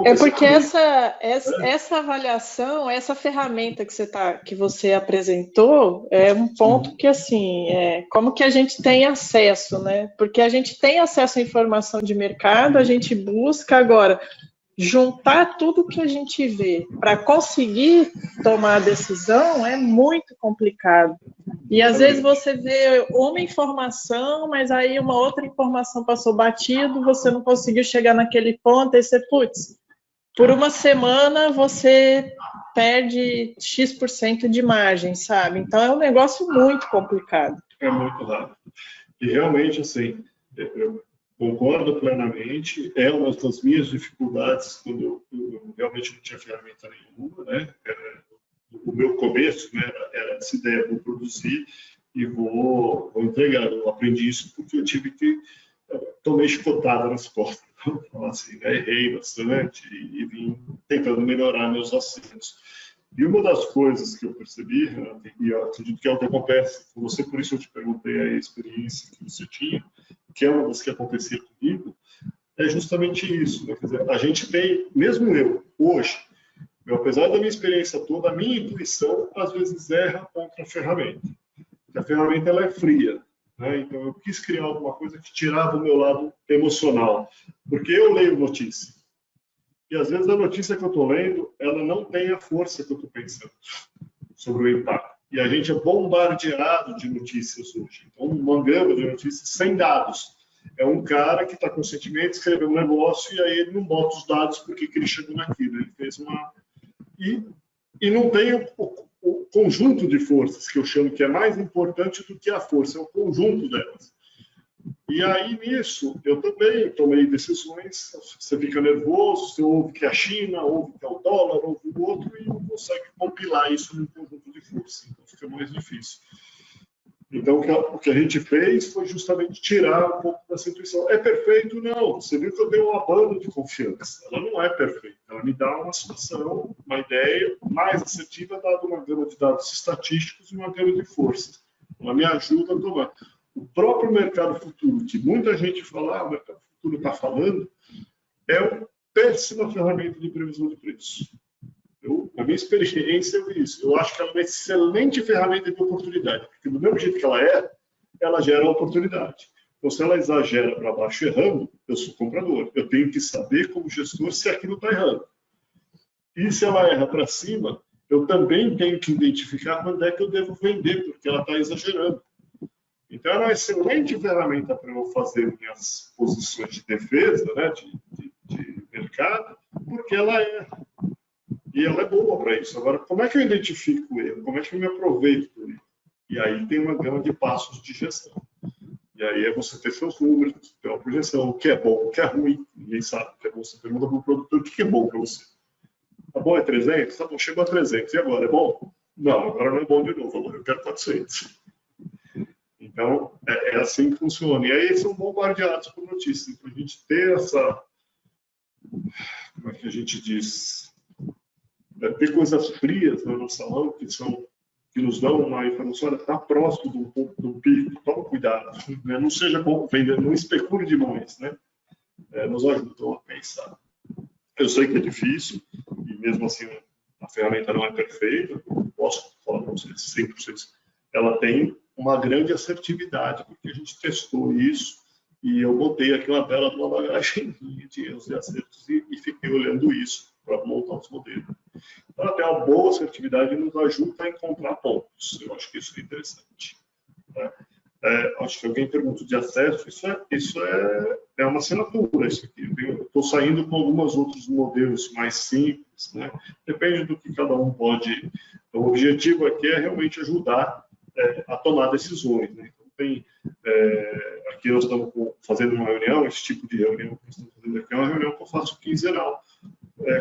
É porque essa avaliação, essa ferramenta que você apresentou, é um ponto que, assim, como que a gente tem acesso, né? Porque a gente tem acesso à informação de mercado, a gente busca agora... juntar tudo que a gente vê para conseguir tomar a decisão é muito complicado. E às vezes você vê uma informação, mas aí uma outra informação passou batido, você não conseguiu chegar naquele ponto, aí você, por uma semana você perde X% de margem, sabe? Então é um negócio muito complicado. É muito rápido. E realmente, assim, eu concordo plenamente, é uma das minhas dificuldades quando eu realmente não tinha ferramenta nenhuma, né? O meu começo, né, era essa ideia, vou produzir e vou entregar. Eu aprendi isso porque eu tive que tomei chicotada nas costas, vamos falar assim, né? Errei bastante e vim tentando melhorar meus acertos. E uma das coisas que eu percebi, Renato, e eu acredito que é o que acontece com você, por isso eu te perguntei a experiência que você tinha, que é uma das que acontecia comigo, é justamente isso. Né? Quer dizer, a gente tem, mesmo eu, hoje, apesar da minha experiência toda, a minha intuição às vezes erra contra a ferramenta. Porque a ferramenta ela é fria. Né? Então eu quis criar alguma coisa que tirava o meu lado emocional. Porque eu leio notícia. E às vezes a notícia que eu estou lendo, ela não tem a força que eu estou pensando sobre o impacto. E a gente é bombardeado de notícias hoje. Então, uma gama de notícias sem dados. É um cara que está com sentimento, escreveu um negócio e aí ele não bota os dados porque ele chegou naquilo. Ele fez uma... E não tem o conjunto de forças, que eu chamo que é mais importante do que a força, é o conjunto delas. E aí, nisso, eu também tomei decisões, você fica nervoso, você ouve que é a China, ouve que é o dólar, ouve o outro, e não consegue compilar isso num conjunto de forças, então fica mais difícil. Então, o que a gente fez foi justamente tirar um pouco dessa intuição. É perfeito? Não. Você viu que eu dei um abano de confiança. Ela não é perfeita. Ela me dá uma situação, uma ideia mais assertiva, dada uma gama de dados estatísticos e uma gama de forças. Ela me ajuda a tomar. O próprio mercado futuro, que muita gente fala, o mercado futuro está falando, é uma péssima ferramenta de previsão de preço. Na minha experiência, eu vi isso. Eu acho que ela é uma excelente ferramenta de oportunidade, porque do mesmo jeito que ela gera oportunidade. Então, se ela exagera para baixo errando, eu sou comprador. Eu tenho que saber, como gestor, se aquilo está errando. E se ela erra para cima, eu também tenho que identificar quando é que eu devo vender, porque ela está exagerando. Então, ela é uma excelente ferramenta para eu fazer minhas posições de defesa, né, de mercado, porque ela erra. E ela é boa para isso. Agora, como é que eu identifico o erro? Como é que eu me aproveito do erro? E aí tem uma gama de passos de gestão. E aí é você ter seus números, ter uma projeção, o que é bom, o que é ruim. Ninguém sabe o que é bom. Você pergunta para o produtor o que é bom para você. Tá bom, é 300? Tá bom, chegou a 300. E agora, é bom? Não, agora não é bom de novo. Agora eu quero 400. Então, é assim que funciona. E aí são bombardeados por notícias. Então, a gente ter essa... Como é que a gente diz? Ter coisas frias no salão que nos dão uma informação, olha, está próximo do pico, toma cuidado, né? Não seja bom vender, não especule demais, né? Nos ajudam a pensar. Eu sei que é difícil, e mesmo assim a ferramenta não é perfeita, não posso falar para vocês 100%, ela tem uma grande assertividade, porque a gente testou isso, e eu botei aquela tela de uma bagagem de erros e acertos e fiquei olhando isso para montar os modelos. Então, ela tem uma boa assertividade e nos ajuda a encontrar pontos. Eu acho que isso é interessante. Né? Acho que alguém perguntou de acesso, isso é uma assinatura. Isso aqui. Eu estou saindo com alguns outros modelos mais simples. Né? Depende do que cada um pode. Então, o objetivo aqui é realmente ajudar a tomar decisões. Né? Então, aqui nós estamos fazendo uma reunião, esse tipo de reunião que nós estamos fazendo aqui é uma reunião que eu faço quinzenal.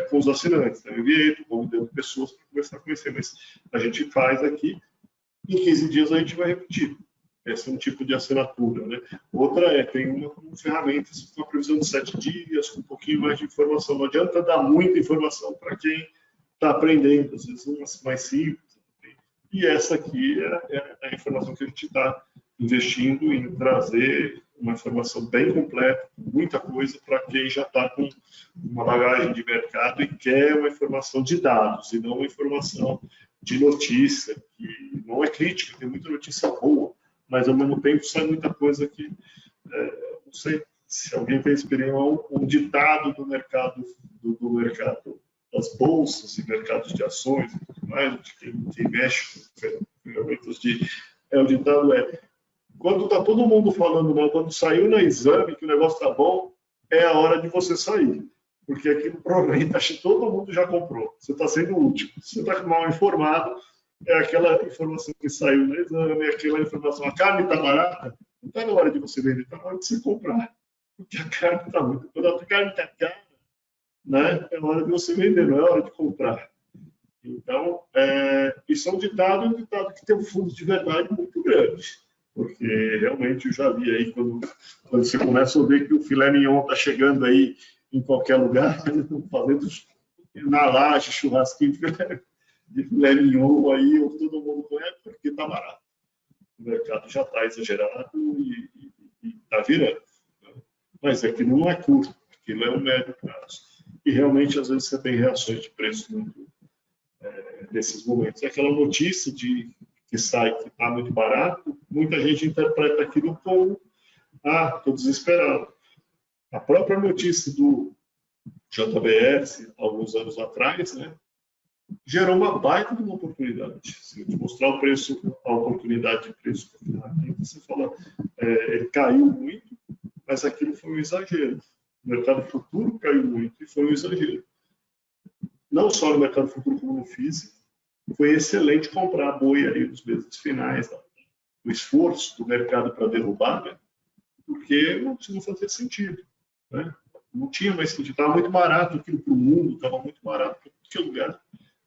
Com os assinantes. Eu enviei, estou convidando pessoas para começar a conhecer, mas a gente faz aqui, em 15 dias a gente vai repetir. Esse é um tipo de assinatura. Né? Outra tem uma ferramenta com a previsão de 7 dias, com um pouquinho mais de informação. Não adianta dar muita informação para quem está aprendendo, às vezes umas mais simples. E essa aqui é a informação que a gente está investindo em trazer uma informação bem completa, muita coisa para quem já está com uma bagagem de mercado e quer uma informação de dados e não uma informação de notícia, que não é crítica, tem muita notícia boa, mas ao mesmo tempo sai muita coisa que, não sei se alguém tem experiência, um ditado do mercado, do mercado das bolsas e mercados de ações, mais quem mexe com ferramentas o ditado quando está todo mundo falando mal, quando saiu no exame que o negócio está bom, é a hora de você sair. Porque aquilo provavelmente todo mundo já comprou. Você está sendo o último. Se você está mal informado, é aquela informação que saiu no exame, é aquela informação, a carne está barata, não está na hora de você vender, está na hora de você comprar. Porque a carne está muito... Quando a carne está cara, né, é hora de você vender, não é hora de comprar. Então, isso é um ditado que tem um fundo de verdade muito grande. Porque realmente eu já vi aí, quando você começa a ver que o filé mignon está chegando aí em qualquer lugar, eles estão fazendo na laje, churrasquinho, de filé mignon aí, ou todo mundo conhece, porque está barato. O mercado já está exagerado e está virando. Né? Mas aquilo não é curto, aquilo é um médio prazo. E realmente, às vezes, você tem reações de preço muito, nesses momentos. É aquela notícia que sai que está muito barato, muita gente interpreta aquilo como estou desesperado. A própria notícia do JBS, alguns anos atrás, né, gerou uma baita de uma oportunidade. Se eu te mostrar o preço, a oportunidade de preço, você fala, ele caiu muito, mas aquilo foi um exagero. O mercado futuro caiu muito e foi um exagero. Não só no mercado futuro, como no físico, foi excelente comprar boi ali nos meses finais, o esforço do mercado para derrubar, né, porque não fazia sentido. Né? Não tinha mais sentido. Estava muito barato aquilo para o mundo, estava muito barato para qualquer lugar.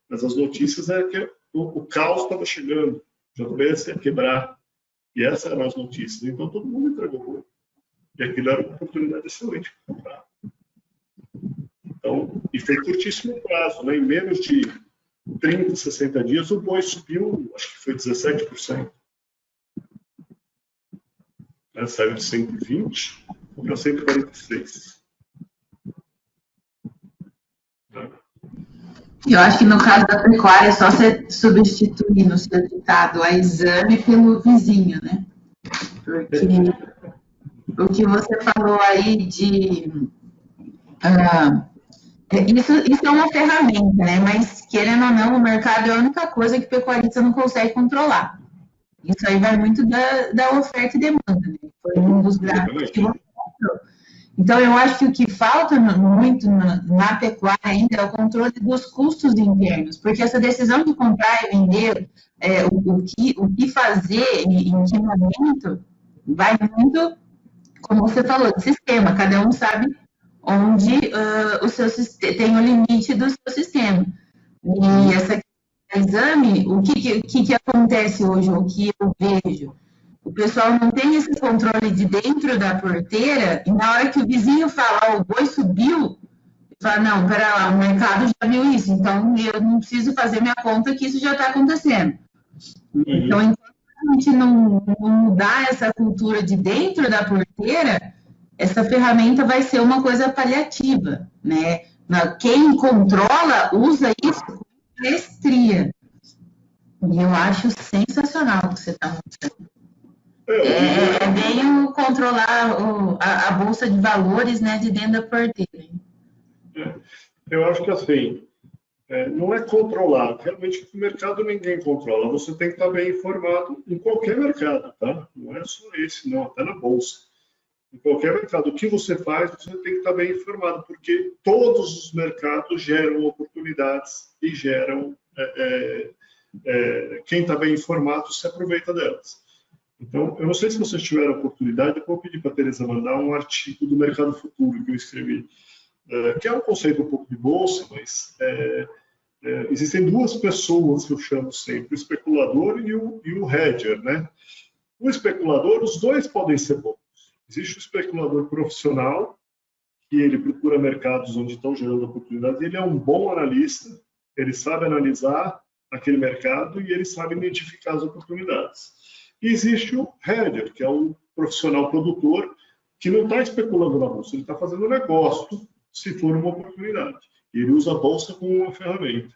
Mas as notícias é que o caos estava chegando, já comecei a quebrar. E essas eram as notícias. Então todo mundo entregou boi. E aquilo era uma oportunidade excelente para comprar. Então, e foi curtíssimo prazo, né? Em menos de 30, 60 dias, o boi subiu, acho que foi 17%. Né? Saiu de 120 para 146. Né? Eu acho que no caso da pecuária é só você substituir no seu ditado a exame pelo vizinho, né? Porque o que você falou aí de... isso é uma ferramenta, né? Mas, querendo ou não, o mercado é a única coisa que o pecuarista não consegue controlar. Isso aí vai muito da oferta e demanda, né? Foi um dos gráficos que você mostrou. Então, eu acho que o que falta muito na pecuária ainda é o controle dos custos internos, porque essa decisão de comprar e vender, o que fazer e em que momento, vai muito, como você falou, de sistema. Cada um sabe onde tem o limite do seu sistema. E essa exame, o que acontece hoje, o que eu vejo? O pessoal não tem esse controle de dentro da porteira, e na hora que o vizinho fala, o boi subiu, fala, não, pera lá, o mercado já viu isso, então eu não preciso fazer minha conta que isso já está acontecendo. Então, enquanto a gente não mudar essa cultura de dentro da porteira, essa ferramenta vai ser uma coisa paliativa, né? Quem controla usa isso com maestria. E eu acho sensacional o que você está mostrando. É bem controlar a bolsa de valores, né, de dentro da porteira. Eu acho que assim, não é controlar. Realmente o mercado ninguém controla. Você tem que estar bem informado em qualquer mercado, tá? Não é só esse, não, até na bolsa. Em qualquer mercado, o que você faz, você tem que estar bem informado, porque todos os mercados geram oportunidades e geram... quem está bem informado se aproveita delas. Então, eu não sei se vocês tiveram a oportunidade, eu vou pedir para a Tereza mandar um artigo do Mercado Futuro que eu escrevi, que é um conceito um pouco de bolsa, mas existem duas pessoas que eu chamo sempre, o especulador e o hedger, né? O especulador, os dois podem ser bons. Existe o especulador profissional, que ele procura mercados onde estão gerando oportunidades, ele é um bom analista, ele sabe analisar aquele mercado e ele sabe identificar as oportunidades. E existe o hedger, que é um profissional produtor que não está especulando na bolsa, ele está fazendo negócio se for uma oportunidade. Ele usa a bolsa como uma ferramenta.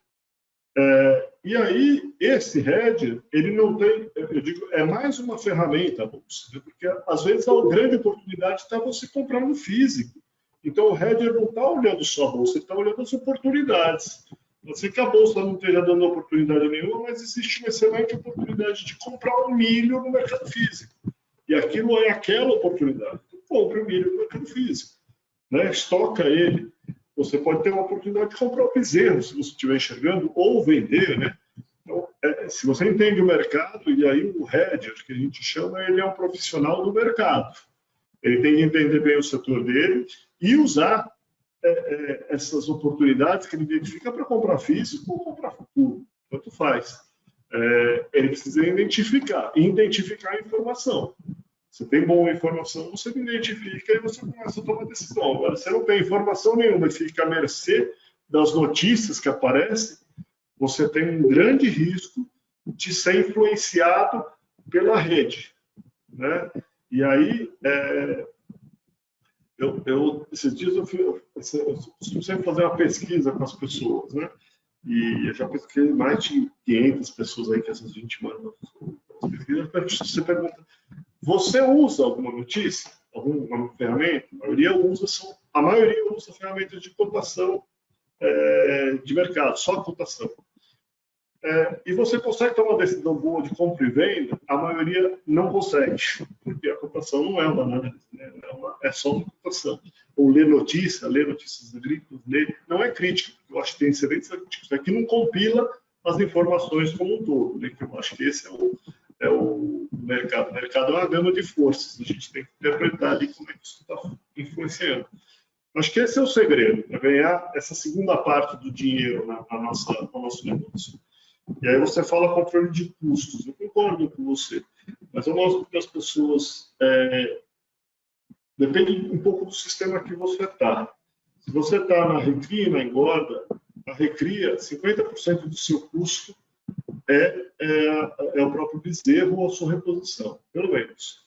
E aí, esse hedger, ele não tem, eu digo, é mais uma ferramenta a bolsa, né? Porque às vezes a grande oportunidade está você comprar no físico. Então, o hedger não está olhando só a bolsa, ele está olhando as oportunidades. Pode ser que a bolsa não esteja dando oportunidade nenhuma, mas existe uma excelente oportunidade de comprar um milho no mercado físico. E aquilo é aquela oportunidade. Então, compre o milho no mercado físico. Né? Estoca ele. Você pode ter uma oportunidade de comprar o bezerro, se você estiver enxergando, ou vender. Né? Então, se você entende o mercado, e aí o hedger, que a gente chama, ele é um profissional do mercado. Ele tem que entender bem o setor dele e usar essas oportunidades que ele identifica para comprar físico ou comprar futuro, tanto faz. Ele precisa identificar a informação. Você tem boa informação, você identifica e você começa a tomar decisão. Agora, você não tem informação nenhuma e fica à mercê das notícias que aparecem, você tem um grande risco de ser influenciado pela rede, né? E aí, esses dias eu costumo sempre fazer uma pesquisa com as pessoas, né? E eu já pesquisei mais de 500 pessoas aí que a gente manda as pesquisas. Você pergunta, você usa alguma notícia? Alguma ferramenta? A maioria usa ferramentas de cotação de mercado, só cotação. E você consegue tomar uma decisão boa de compra e venda? A maioria não consegue, porque a cotação não é uma análise, né? É só uma cotação. Ou ler notícias agrícolas, não é crítica, porque eu acho que tem excelentes artigos aqui, não compila as informações como um todo, né? Que eu acho que esse é o mercado. O mercado é uma gama de forças, a gente tem que interpretar ali como é que isso está influenciando. Acho que esse é o segredo, para ganhar essa segunda parte do dinheiro no nosso negócio. E aí você fala controle de custos. Eu concordo com você, mas eu mostro que as pessoas... depende um pouco do sistema que você está. Se você está na recria, na engorda, a recria, 50% do seu custo é o próprio bezerro ou a sua reposição, pelo menos.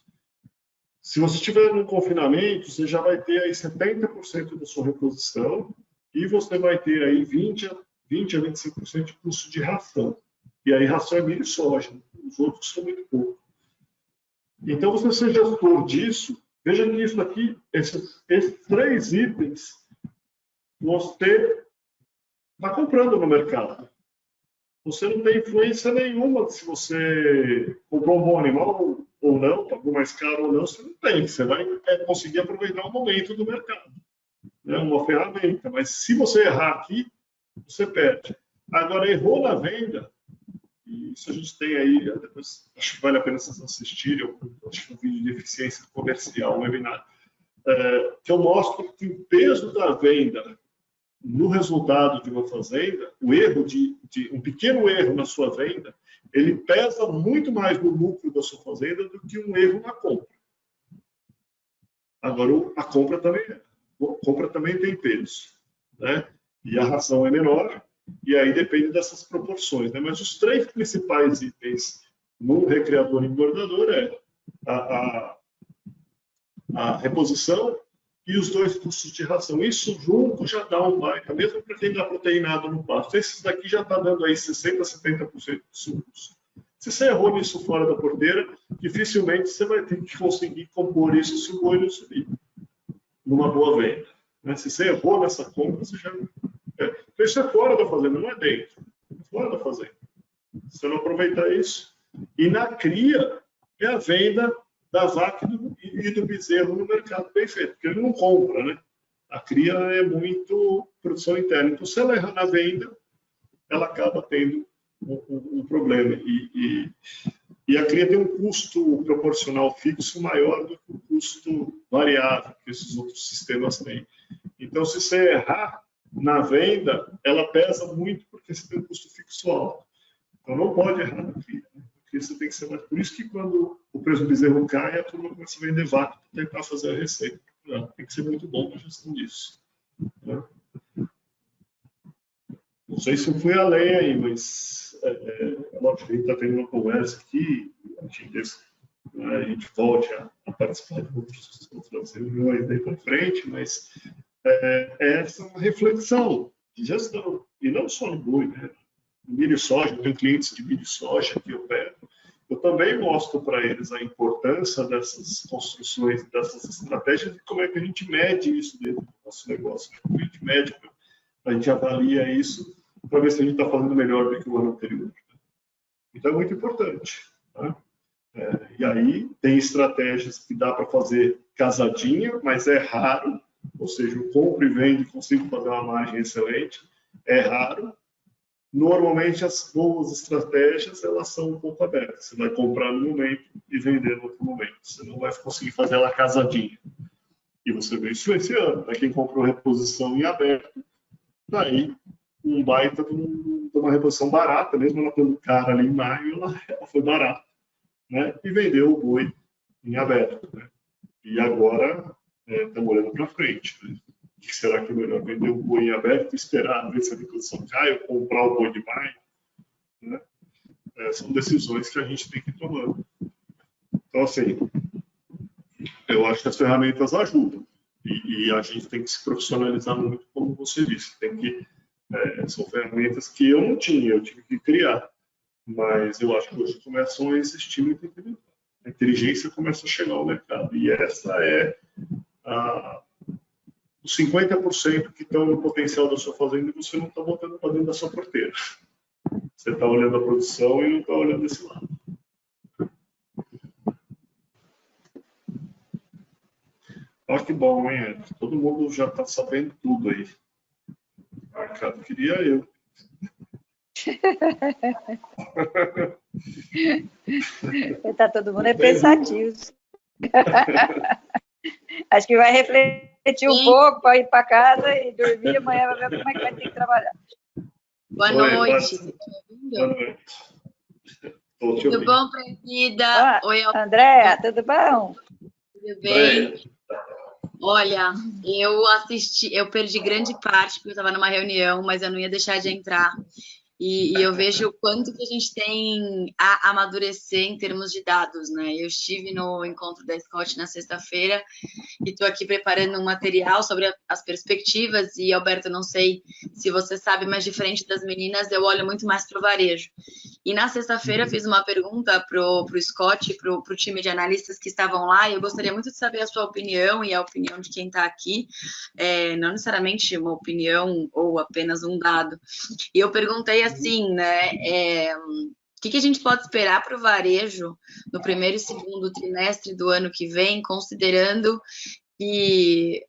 Se você estiver no confinamento, você já vai ter aí 70% da sua reposição e você vai ter aí 20 a 25% de custo de ração. E aí ração é milho e soja, os outros são muito pouco. Então, você ser gestor disso, veja que isso aqui, esses 3 itens, você está comprando no mercado. Você não tem influência nenhuma se você comprou um bom animal ou não, pagou mais caro ou não, você não tem. Você vai conseguir aproveitar o momento do mercado. É uma ferramenta, mas se você errar aqui, você perde. Agora, errou na venda, e isso a gente tem aí, depois, acho que vale a pena vocês assistirem, acho que um vídeo de eficiência comercial, um webinar, que eu mostro que o peso da venda no resultado de uma fazenda, o erro um pequeno erro na sua venda, ele pesa muito mais no lucro da sua fazenda do que um erro na compra. Agora, a compra também tem peso, né? E a ração é menor, e aí depende dessas proporções, né? Mas os 3 principais itens no recreador engordador a reposição e os 2 custos de ração. Isso junto já dá um baita, mesmo para quem dá proteinado no pasto. Esses daqui já está dando aí 60% a 70% do seu custo. Se você errou nisso fora da porteira, dificilmente você vai ter que conseguir compor isso se o boi não subir numa boa venda. Se você errou nessa compra, você já... Então, isso é fora da fazenda, não é dentro. É fora da fazenda. Se você não aproveitar isso. E na cria, é a venda da vaca e do bezerro no mercado bem feito, porque ele não compra, né? A cria é muito produção interna. Então, se ela erra na venda, ela acaba tendo um problema. E a cria tem um custo proporcional fixo maior do que o custo variável que esses outros sistemas têm. Então, se você errar na venda, ela pesa muito porque você tem um custo fixo alto. Então, não pode errar na cria, né? Porque você tem que ser mais... Por isso que quando o preço do bezerro cai, a turma começa a vender vaca para tentar fazer a receita. Tem que ser muito bom para a gestão disso, né? Não sei se eu fui além aí, mas lógico, a gente está tendo uma conversa aqui, a gente volte a participar de outras reuniões daí para frente, mas essa é uma reflexão de gestão, e não só no boi, né? No milho e soja, eu tenho clientes de milho e soja que eu pego, eu também mostro para eles a importância dessas construções, dessas estratégias e como é que a gente mede isso dentro do nosso negócio, como a gente mede, a gente avalia isso para ver se a gente está fazendo melhor do que o ano anterior. Então é muito importante, tá? E aí tem estratégias que dá para fazer casadinha, mas é raro, ou seja, eu compro e vendo e consigo fazer uma margem excelente, é raro. Normalmente as boas estratégias elas são um pouco abertas, você vai comprar no momento e vender no outro momento, você não vai conseguir fazer ela casadinha. E você vê isso esse ano, para quem comprou reposição em aberto, daí um baita de uma reposição barata, mesmo ela estando cara ali em maio, ela foi barata, né? E vendeu o boi em aberto, né? E agora estamos olhando para frente, né? que será que é melhor? Vender o boi em aberto, esperar ver se a negociação cai, ou comprar o boi de maio, né? São decisões que a gente tem que ir tomando. Então, assim, eu acho que as ferramentas ajudam. E a gente tem que se profissionalizar muito, como você disse. São ferramentas que eu não tinha, eu tive que criar. Mas eu acho que hoje começam a existir muito entendimento. A inteligência começa a chegar ao mercado. E essa é os 50% que estão no potencial da sua fazenda e você não está botando para dentro da sua porteira. Você está olhando a produção e não está olhando esse lado. Olha que bom, hein? Todo mundo já está sabendo tudo aí. Mercado queria eu. Tá todo mundo pensativo. Acho que vai refletir um pouco para ir para casa e dormir. Amanhã vai ver como é que vai ter que trabalhar. Boa noite. Boa noite. Tudo bom, Presida? Oi, Andréa, tudo bom? Tudo bem? Olha, eu perdi grande parte porque eu estava numa reunião, mas eu não ia deixar de entrar. E eu vejo o quanto que a gente tem a amadurecer em termos de dados, né? Eu estive no encontro da Scott na sexta-feira e estou aqui preparando um material sobre as perspectivas e, Alberto, não sei se você sabe, mas diferente das meninas, eu olho muito mais para o varejo. E na sexta-feira fiz uma pergunta para o Scott, para o time de analistas que estavam lá, e eu gostaria muito de saber a sua opinião e a opinião de quem está aqui, não necessariamente uma opinião ou apenas um dado. E eu perguntei assim, né, o que a gente pode esperar para o varejo no primeiro e segundo trimestre do ano que vem, considerando que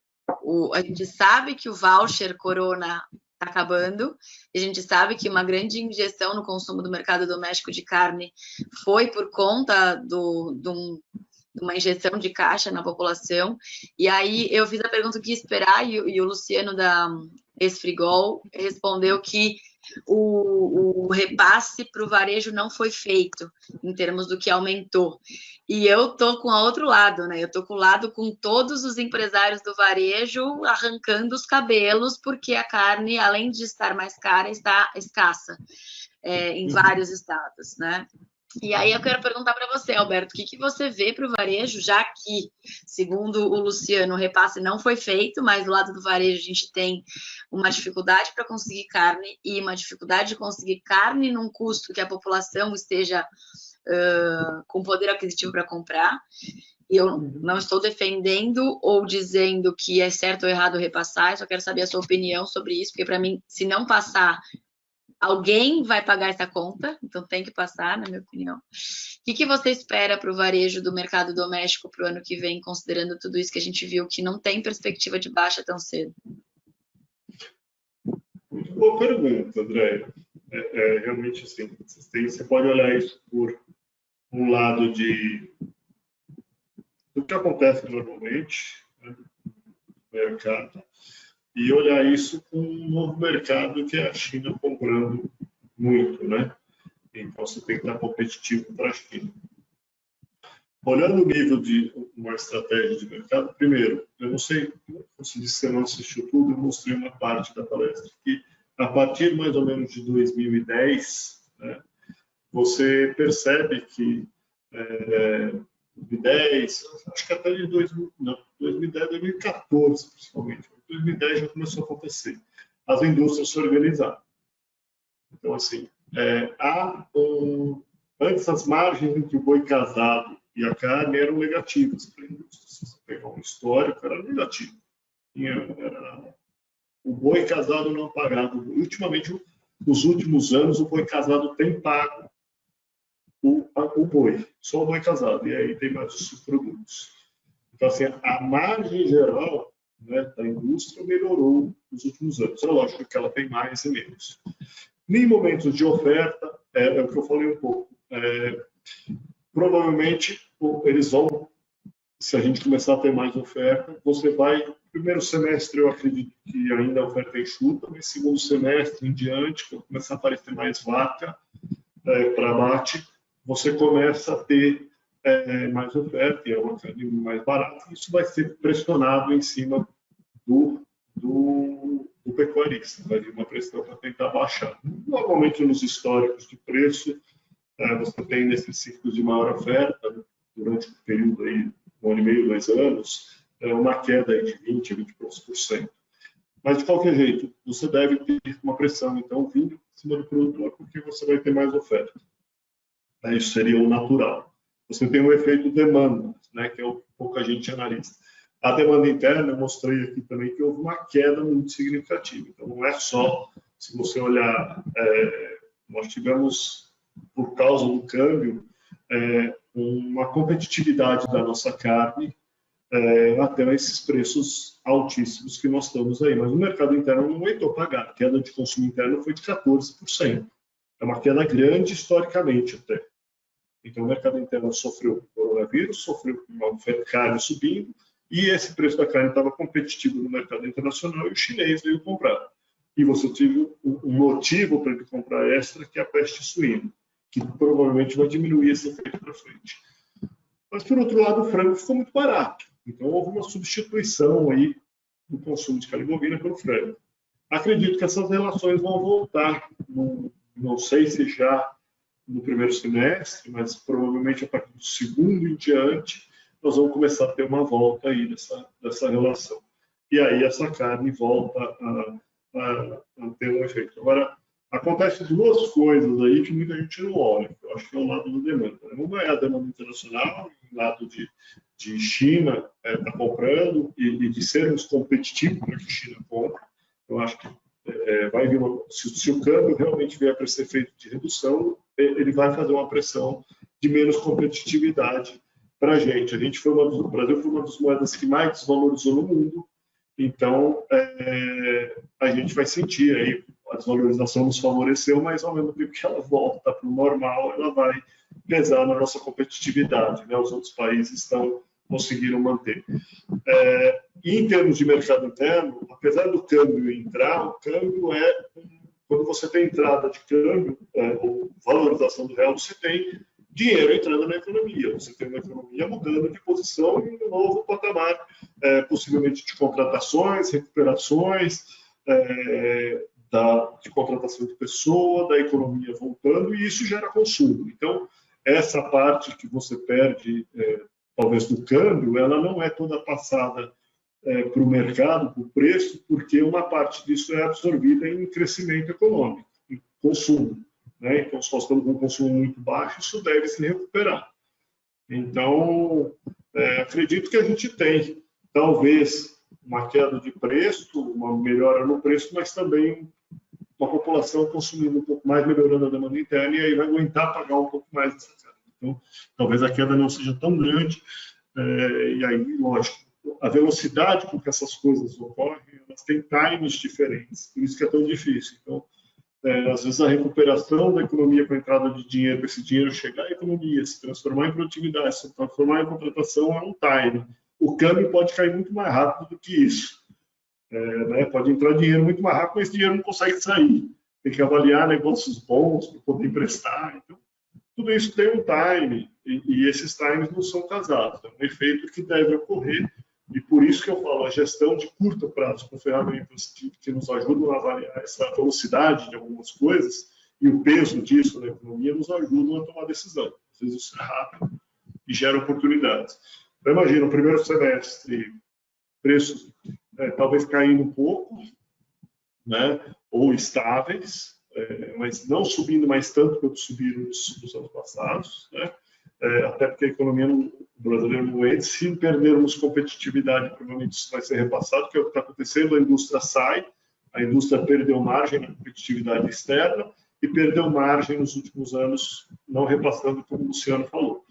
a gente sabe que o voucher Corona está acabando, a gente sabe que uma grande injeção no consumo do mercado doméstico de carne foi por conta de uma injeção de caixa na população, e aí eu fiz a pergunta o que esperar, e o Luciano da Esfrigol respondeu que o repasse para o varejo não foi feito, em termos do que aumentou. E eu estou com o outro lado, né? Eu estou com o lado com todos os empresários do varejo arrancando os cabelos, porque a carne, além de estar mais cara, está escassa em vários estados, né? E aí eu quero perguntar para você, Alberto, o que você vê para o varejo, já que, segundo o Luciano, o repasse não foi feito, mas do lado do varejo a gente tem uma dificuldade para conseguir carne e uma dificuldade de conseguir carne num custo que a população esteja com poder aquisitivo para comprar. E eu não estou defendendo ou dizendo que é certo ou errado repassar, eu só quero saber a sua opinião sobre isso, porque para mim, se não passar, alguém vai pagar essa conta, então tem que passar, na minha opinião. O que você espera para o varejo do mercado doméstico para o ano que vem, considerando tudo isso que a gente viu, que não tem perspectiva de baixa tão cedo? Muito boa pergunta, André. Realmente assim, você pode olhar isso por um lado do que acontece normalmente, né, no mercado, e olhar isso com um novo mercado que é a China comprando muito, né? Então você tem que estar competitivo para a China. Olhando o nível de uma estratégia de mercado, primeiro, eu não sei, você disse que você não assistiu tudo, eu mostrei uma parte da palestra, que a partir mais ou menos de 2010, né, você percebe que 2010, acho que até de 2010, 2014, principalmente. 2010 já começou a acontecer. As indústrias se organizaram. Então, assim, antes as margens entre o boi casado e a carne eram negativas para a indústria. Se você pegar um histórico, era negativo. O boi casado não pagado. Ultimamente, nos últimos anos, o boi casado tem pago o boi, só o boi casado, e aí tem mais os subprodutos. Então, assim, a margem geral, né, da indústria melhorou nos últimos anos. É lógico que ela tem mais e menos. Em momentos de oferta, é o que eu falei um pouco, provavelmente eles vão, se a gente começar a ter mais oferta, você vai, primeiro semestre eu acredito que ainda a oferta é enxuta, mas segundo semestre em diante, quando começar a aparecer mais vaca para abate, você começa a ter mais oferta e é uma carne mais barata. Isso vai ser pressionado em cima do do pecuarista. Vai vir uma pressão para tentar baixar. Normalmente, nos históricos de preço, você tem nesses ciclos de maior oferta, durante o período aí, 1 ano e meio, 2 anos, uma queda aí de 20%. Mas, de qualquer jeito, você deve ter uma pressão, então, vindo em cima do produtor, porque você vai ter mais oferta. Isso seria o natural. Você tem o efeito demanda, né, que é o que pouca gente analisa. A demanda interna, eu mostrei aqui também que houve uma queda muito significativa. Então, não é só, se você olhar, nós tivemos, por causa do câmbio, uma competitividade da nossa carne até esses preços altíssimos que nós estamos aí. Mas o mercado interno não aguentou pagar. A queda de consumo interno foi de 14%. É uma queda grande historicamente até. Então, o mercado interno sofreu com o coronavírus, sofreu com uma carne subindo, e esse preço da carne estava competitivo no mercado internacional e o chinês veio comprar. E você teve um motivo para ele comprar extra, que é a peste suína, que provavelmente vai diminuir esse efeito para frente. Mas, por outro lado, o frango ficou muito barato. Então, houve uma substituição aí do consumo de carne bovina pelo frango. Acredito que essas relações vão voltar, não sei se já no primeiro semestre, mas provavelmente a partir do segundo em diante, nós vamos começar a ter uma volta aí dessa relação. E aí essa carne volta a ter um efeito. Agora, acontecem duas coisas aí que muita gente não olha, que eu acho que é o lado da demanda. Uma é a demanda internacional, o lado de China está comprando e de sermos competitivos para que a China compre. Eu acho que vai vir se o câmbio realmente vier para esse efeito de redução, ele vai fazer uma pressão de menos competitividade para a gente. O Brasil foi uma das moedas que mais desvalorizou no mundo, então a gente vai sentir aí, a desvalorização nos favoreceu, mas ao mesmo tempo que ela volta para o normal, ela vai pesar na nossa competitividade, né? Os outros países conseguiram manter. E em termos de mercado interno, apesar do câmbio entrar, o câmbio quando você tem entrada de câmbio, ou valorização do real, você tem dinheiro entrando na economia. Você tem uma economia mudando de posição em um novo patamar, possivelmente de contratações, recuperações, de contratação de pessoa, da economia voltando, e isso gera consumo. Então, essa parte que você perde, talvez do câmbio, ela não é toda passada para o mercado, para o preço, porque uma parte disso é absorvida em crescimento econômico, em consumo. Né? Então, se nós estamos com um consumo muito baixo, isso deve se recuperar. Então, acredito que a gente tem, talvez, uma queda de preço, uma melhora no preço, mas também uma população consumindo um pouco mais, melhorando a demanda interna, e aí vai aguentar pagar um pouco mais dessa queda. Então, talvez a queda não seja tão grande, e aí, lógico, a velocidade com que essas coisas ocorrem, elas têm times diferentes, por isso que é tão difícil. Então, às vezes a recuperação da economia com a entrada de dinheiro, para esse dinheiro chegar à economia, se transformar em produtividade, se transformar em contratação, é um time. O câmbio pode cair muito mais rápido do que isso. Né? Pode entrar dinheiro muito mais rápido, mas esse dinheiro não consegue sair. Tem que avaliar negócios bons para poder emprestar. Então, tudo isso tem um time, e esses times não são casados. É um efeito que deve ocorrer. E por isso que eu falo, a gestão de curto prazo com ferramentas que nos ajudam a avaliar essa velocidade de algumas coisas e o peso disso na economia nos ajudam a tomar decisão. Às vezes isso é rápido e gera oportunidades. Então, imagina, o primeiro semestre, preços talvez caindo um pouco, né, ou estáveis, mas não subindo mais tanto quanto subiram nos anos passados, né? Até porque a economia brasileira não entra. Se perdermos competitividade, provavelmente isso vai ser repassado, que é o que está acontecendo. A indústria sai, a indústria perdeu margem na competitividade externa e perdeu margem nos últimos anos, não repassando, como o Luciano falou.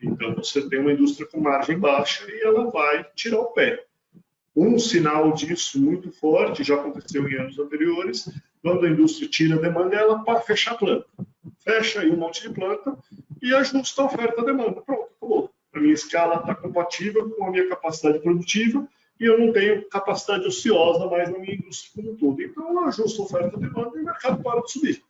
Então, você tem uma indústria com margem baixa e ela vai tirar o pé. Um sinal disso muito forte, já aconteceu em anos anteriores, quando a indústria tira a demanda, ela fecha a planta. Fecha aí um monte de planta e ajusta a oferta e a demanda. Pronto, acabou. A minha escala está compatível com a minha capacidade produtiva e eu não tenho capacidade ociosa mais na minha indústria como um todo. Então, eu ajusto a oferta e a demanda e o mercado para de subir.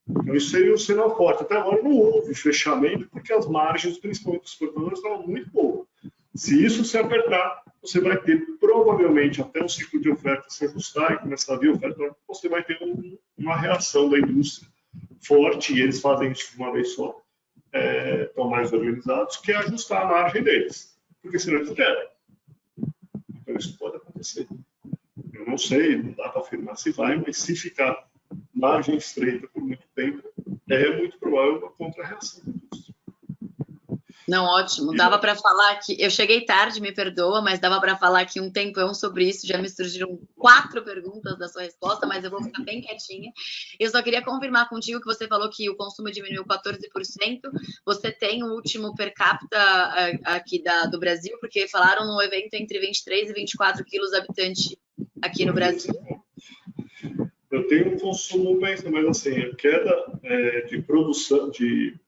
Então, isso seria um sinal forte. Até agora não houve fechamento, porque as margens, principalmente dos exportadores, estavam muito boas. Se isso se apertar, você vai ter, provavelmente, até o ciclo de oferta se ajustar e começar a vir oferta, você vai ter uma reação da indústria forte, e eles fazem isso de uma vez só, estão mais organizados, que é ajustar a margem deles, porque senão eles querem. Então isso pode acontecer. Eu não sei, não dá para afirmar se vai, mas se ficar margem estreita por muito tempo, é muito provável uma contra-reação da indústria. Não, ótimo. Dava para falar que eu cheguei tarde, me perdoa, mas dava para falar aqui um tempão sobre isso. Já me surgiram 4 perguntas da sua resposta, mas eu vou ficar bem quietinha. Eu só queria confirmar contigo que você falou que o consumo diminuiu 14%. Você tem o último per capita aqui do Brasil, porque falaram no evento entre 23 e 24 quilos habitante aqui no Brasil. Eu tenho um consumo bem, mas assim, a queda de produção, de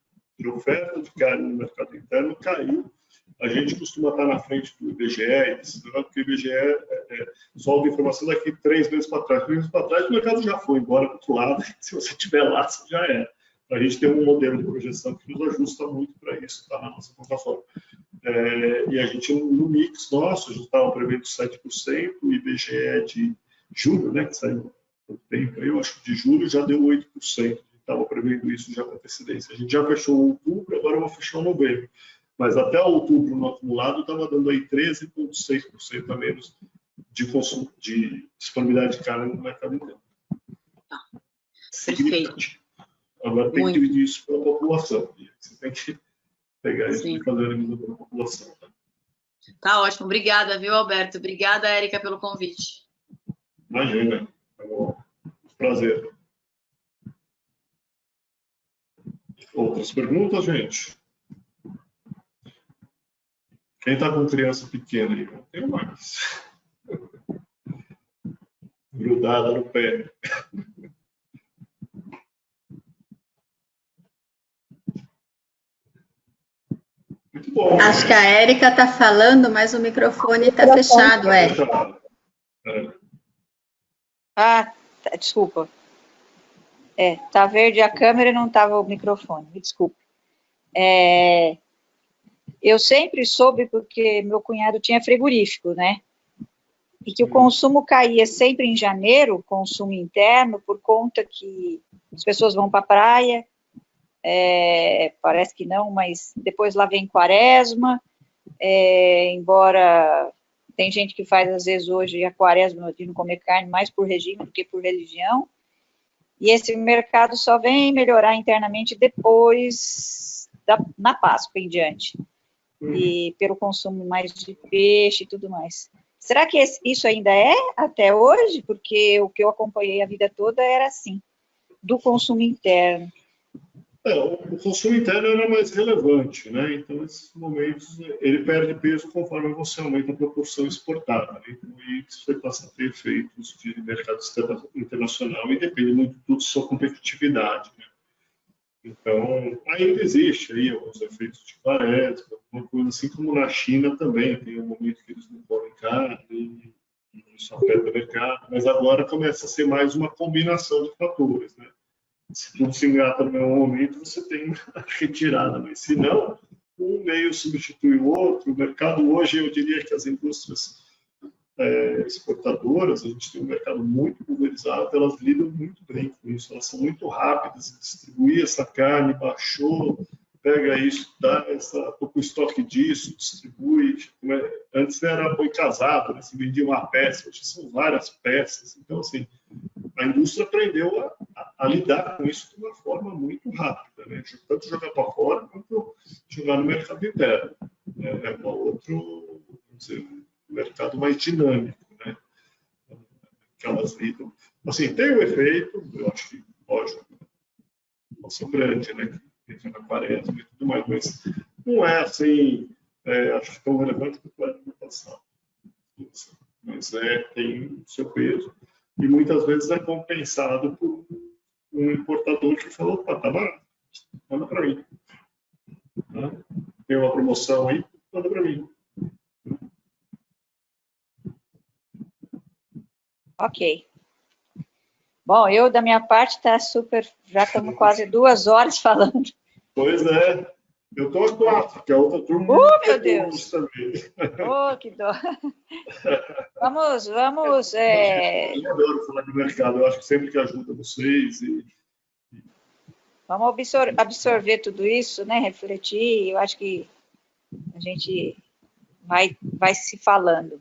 oferta de carne no mercado interno caiu. A gente costuma estar na frente do IBGE, porque o IBGE solta informação daqui 3 meses para trás. 3 meses para trás, o mercado já foi embora para o outro lado. Se você estiver lá, você já é. A gente tem um modelo de projeção que nos ajusta muito para isso, está na nossa plataforma. E a gente, no mix nosso, a gente estava prevendo 7%, o IBGE de julho, né, que saiu há pouco tempo, eu acho que de julho já deu 8%. Estava prevendo isso já com antecedência. A gente já fechou outubro, agora eu vou fechar novembro. Mas até outubro, no acumulado, estava dando aí 13,6% a menos de consumo, de disponibilidade de carne no mercado interno. Perfeito. Agora tem que dividir isso pela população. Você tem que pegar isso e fazer a divisão pela população. Tá ótimo. Obrigada, viu, Alberto? Obrigada, Érica, pelo convite. Imagina. É um prazer. Outras perguntas, gente? Quem está com criança pequena aí? Não tem mais. Grudada no pé. Muito bom. Acho que a Érica está falando, mas o microfone está fechado, Érica. Desculpa. Tá verde a câmera e não estava o microfone, me desculpe. Eu sempre soube, porque meu cunhado tinha frigorífico, né? E que o consumo caía sempre em janeiro, consumo interno, por conta que as pessoas vão para a praia, parece que não, mas depois lá vem quaresma, embora tem gente que faz, às vezes, hoje a quaresma de não comer carne mais por regime do que por religião, e esse mercado só vem melhorar internamente depois, na Páscoa em diante, e pelo consumo mais de peixe e tudo mais. Será que isso ainda é até hoje? Porque o que eu acompanhei a vida toda era assim, do consumo interno. O consumo interno era mais relevante, né? Então, nesses momentos, ele perde peso conforme você aumenta a proporção exportada. Então, isso você passa a ter efeitos de mercado internacional e depende muito da sua competitividade, né? Então, ainda existe aí alguns efeitos de quaresma, alguma coisa assim, como na China também, tem um momento que eles não comem carne, e isso afeta o mercado, mas agora começa a ser mais uma combinação de fatores, né? Se tudo se engata no mesmo momento, você tem uma retirada, mas se não, um meio substitui o outro. O mercado hoje, eu diria que as indústrias exportadoras, a gente tem um mercado muito pulverizado, elas lidam muito bem com isso, elas são muito rápidas em distribuir essa carne, baixou, pega isso, tô com estoque disso, distribui. Antes era boi casado, né? Se vendia uma peça, hoje são várias peças. Então, assim, a indústria aprendeu a lidar com isso de uma forma muito rápida, né? Tanto jogar para fora quanto jogar no mercado interno. É um outro, vamos dizer, mercado mais dinâmico, né? Que elas lidam. Assim, tem um efeito, eu acho que, lógico, nossa grande, né? Entra na quaresma e tudo mais, mas não é assim, acho que tão relevante quanto era no passado. Mas tem o seu peso. E muitas vezes é compensado por um importador que falou, tá barato, manda para mim. Né? Tem uma promoção aí, manda para mim. Ok. Bom, eu, da minha parte, está super... Já estamos quase 2 horas falando. Pois é. Eu estou a 4, que a outra turma... meu Deus! Também. Que dó! Vamos... Eu adoro falar do mercado, eu acho que sempre que ajuda vocês. Vamos absorver tudo isso, né? Refletir, eu acho que a gente vai se falando.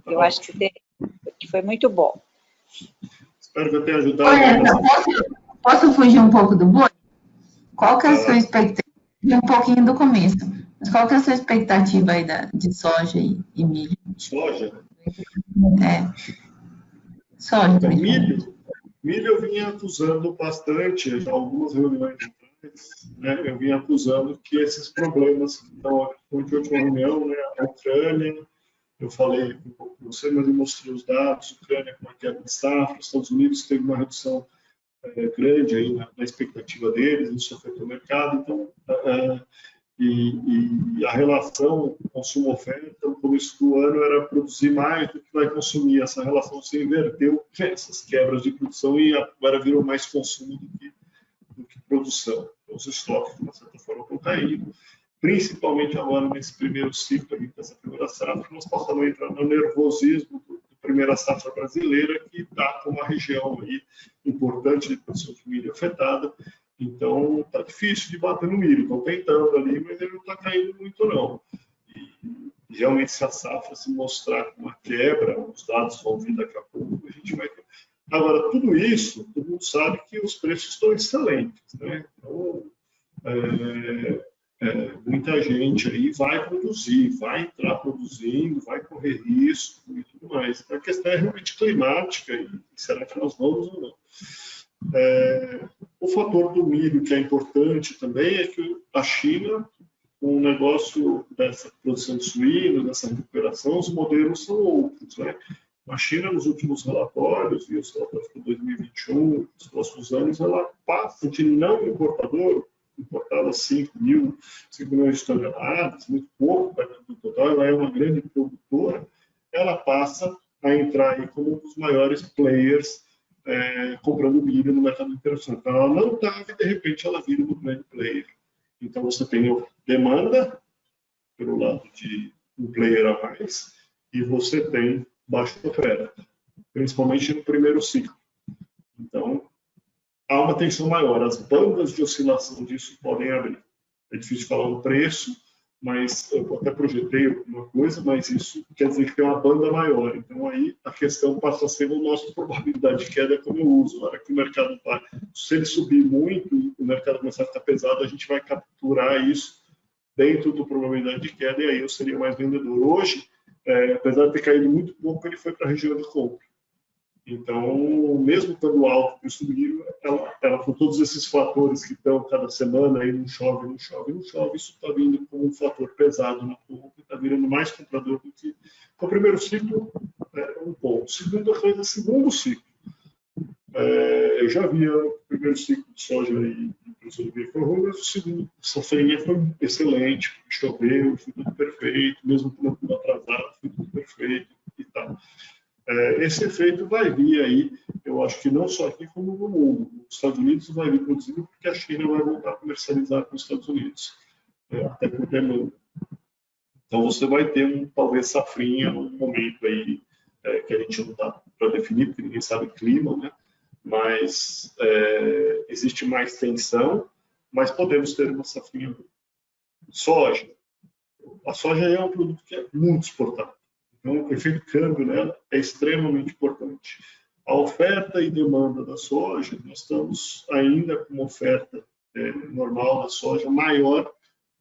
Eu acho que foi muito bom. Espero que eu tenha ajudado. Olha, posso fugir um pouco do boi? Qual que é a sua expectativa? Um pouquinho do começo. Mas qual que é a sua expectativa aí de soja e milho? Soja? Soja. Então, milho eu vinha acusando bastante, já algumas reuniões atrás, né? Eu vinha acusando que esses problemas que estão aqui de última reunião, né? A Ucrânia, eu falei um pouco para você, mas eu mostrei os dados, Ucrânia com uma queda de safra, Estados Unidos teve uma redução grande aí na expectativa deles, isso afetou o mercado, então, e a relação consumo-oferta no começo do ano era produzir mais do que vai consumir, essa relação se inverteu, essas quebras de produção, e agora virou mais consumo do que produção. Então, os estoques, de uma certa forma, estão caindo, principalmente agora nesse primeiro ciclo, dessa primeira safra, nós passamos a entrar no nervosismo primeira safra brasileira, que está com uma região aí importante de produção de milho afetada. Então, está difícil de bater no milho. Estão tentando ali, mas ele não está caindo muito, não. E realmente, se a safra se mostrar com uma quebra, os dados vão vir daqui a pouco, a gente vai ter. Agora, tudo isso, todo mundo sabe que os preços estão excelentes, né? Então, muita gente aí vai produzir, vai entrar produzindo, vai correr risco e tudo mais. A questão é realmente climática e será que nós vamos ou não? O fator do milho que é importante também é que a China, com o negócio dessa produção de suínos, dessa recuperação, os modelos são outros, né? A China, nos últimos relatórios, e os relatórios para 2021, nos próximos anos, ela passa de não importador, importava 5 milhões de toneladas, muito pouco para o total, ela é uma grande produtora, ela passa a entrar aí como um dos maiores players comprando milho no mercado internacional. Então, ela não estava e, de repente, ela vira um grande player. Então, você tem demanda, pelo lado de um player a mais, e você tem baixa oferta, principalmente no primeiro ciclo. Então, há uma tensão maior. As bandas de oscilação disso podem abrir. É difícil falar o preço, mas eu até projetei alguma coisa, mas isso quer dizer que tem uma banda maior. Então, aí a questão passa a ser a nossa probabilidade de queda, como eu uso. Na hora que o mercado vai, se ele subir muito e o mercado começar a ficar pesado, a gente vai capturar isso dentro do probabilidade de queda, e aí eu seria mais vendedor. Hoje, apesar de ter caído muito pouco, ele foi para a região de compra. Então, mesmo quando alto para subir, ela com todos esses fatores que estão cada semana, aí não chove, não chove, não chove, isso está vindo como um fator pesado na compra, está virando mais comprador do que o primeiro ciclo, um ponto. Segunda coisa, segundo ciclo. Eu já via o primeiro ciclo de soja e produção de milho foi ruim, mas o segundo, safrinha foi excelente, choveu, foi tudo perfeito, mesmo com tudo atrasado, foi tudo perfeito e tal. Esse efeito vai vir aí, eu acho que não só aqui como no mundo. Os Estados Unidos vai vir produzindo porque a China vai voltar a comercializar com os Estados Unidos, até por demanda. Então você vai ter talvez safrinha num momento aí que a gente não está para definir, porque ninguém sabe o clima, né? Mas existe mais tensão, mas podemos ter uma safrinha. Soja. A soja é um produto que é muito exportado. Então, o efeito câmbio nela é extremamente importante. A oferta e demanda da soja, nós estamos ainda com uma oferta normal da soja maior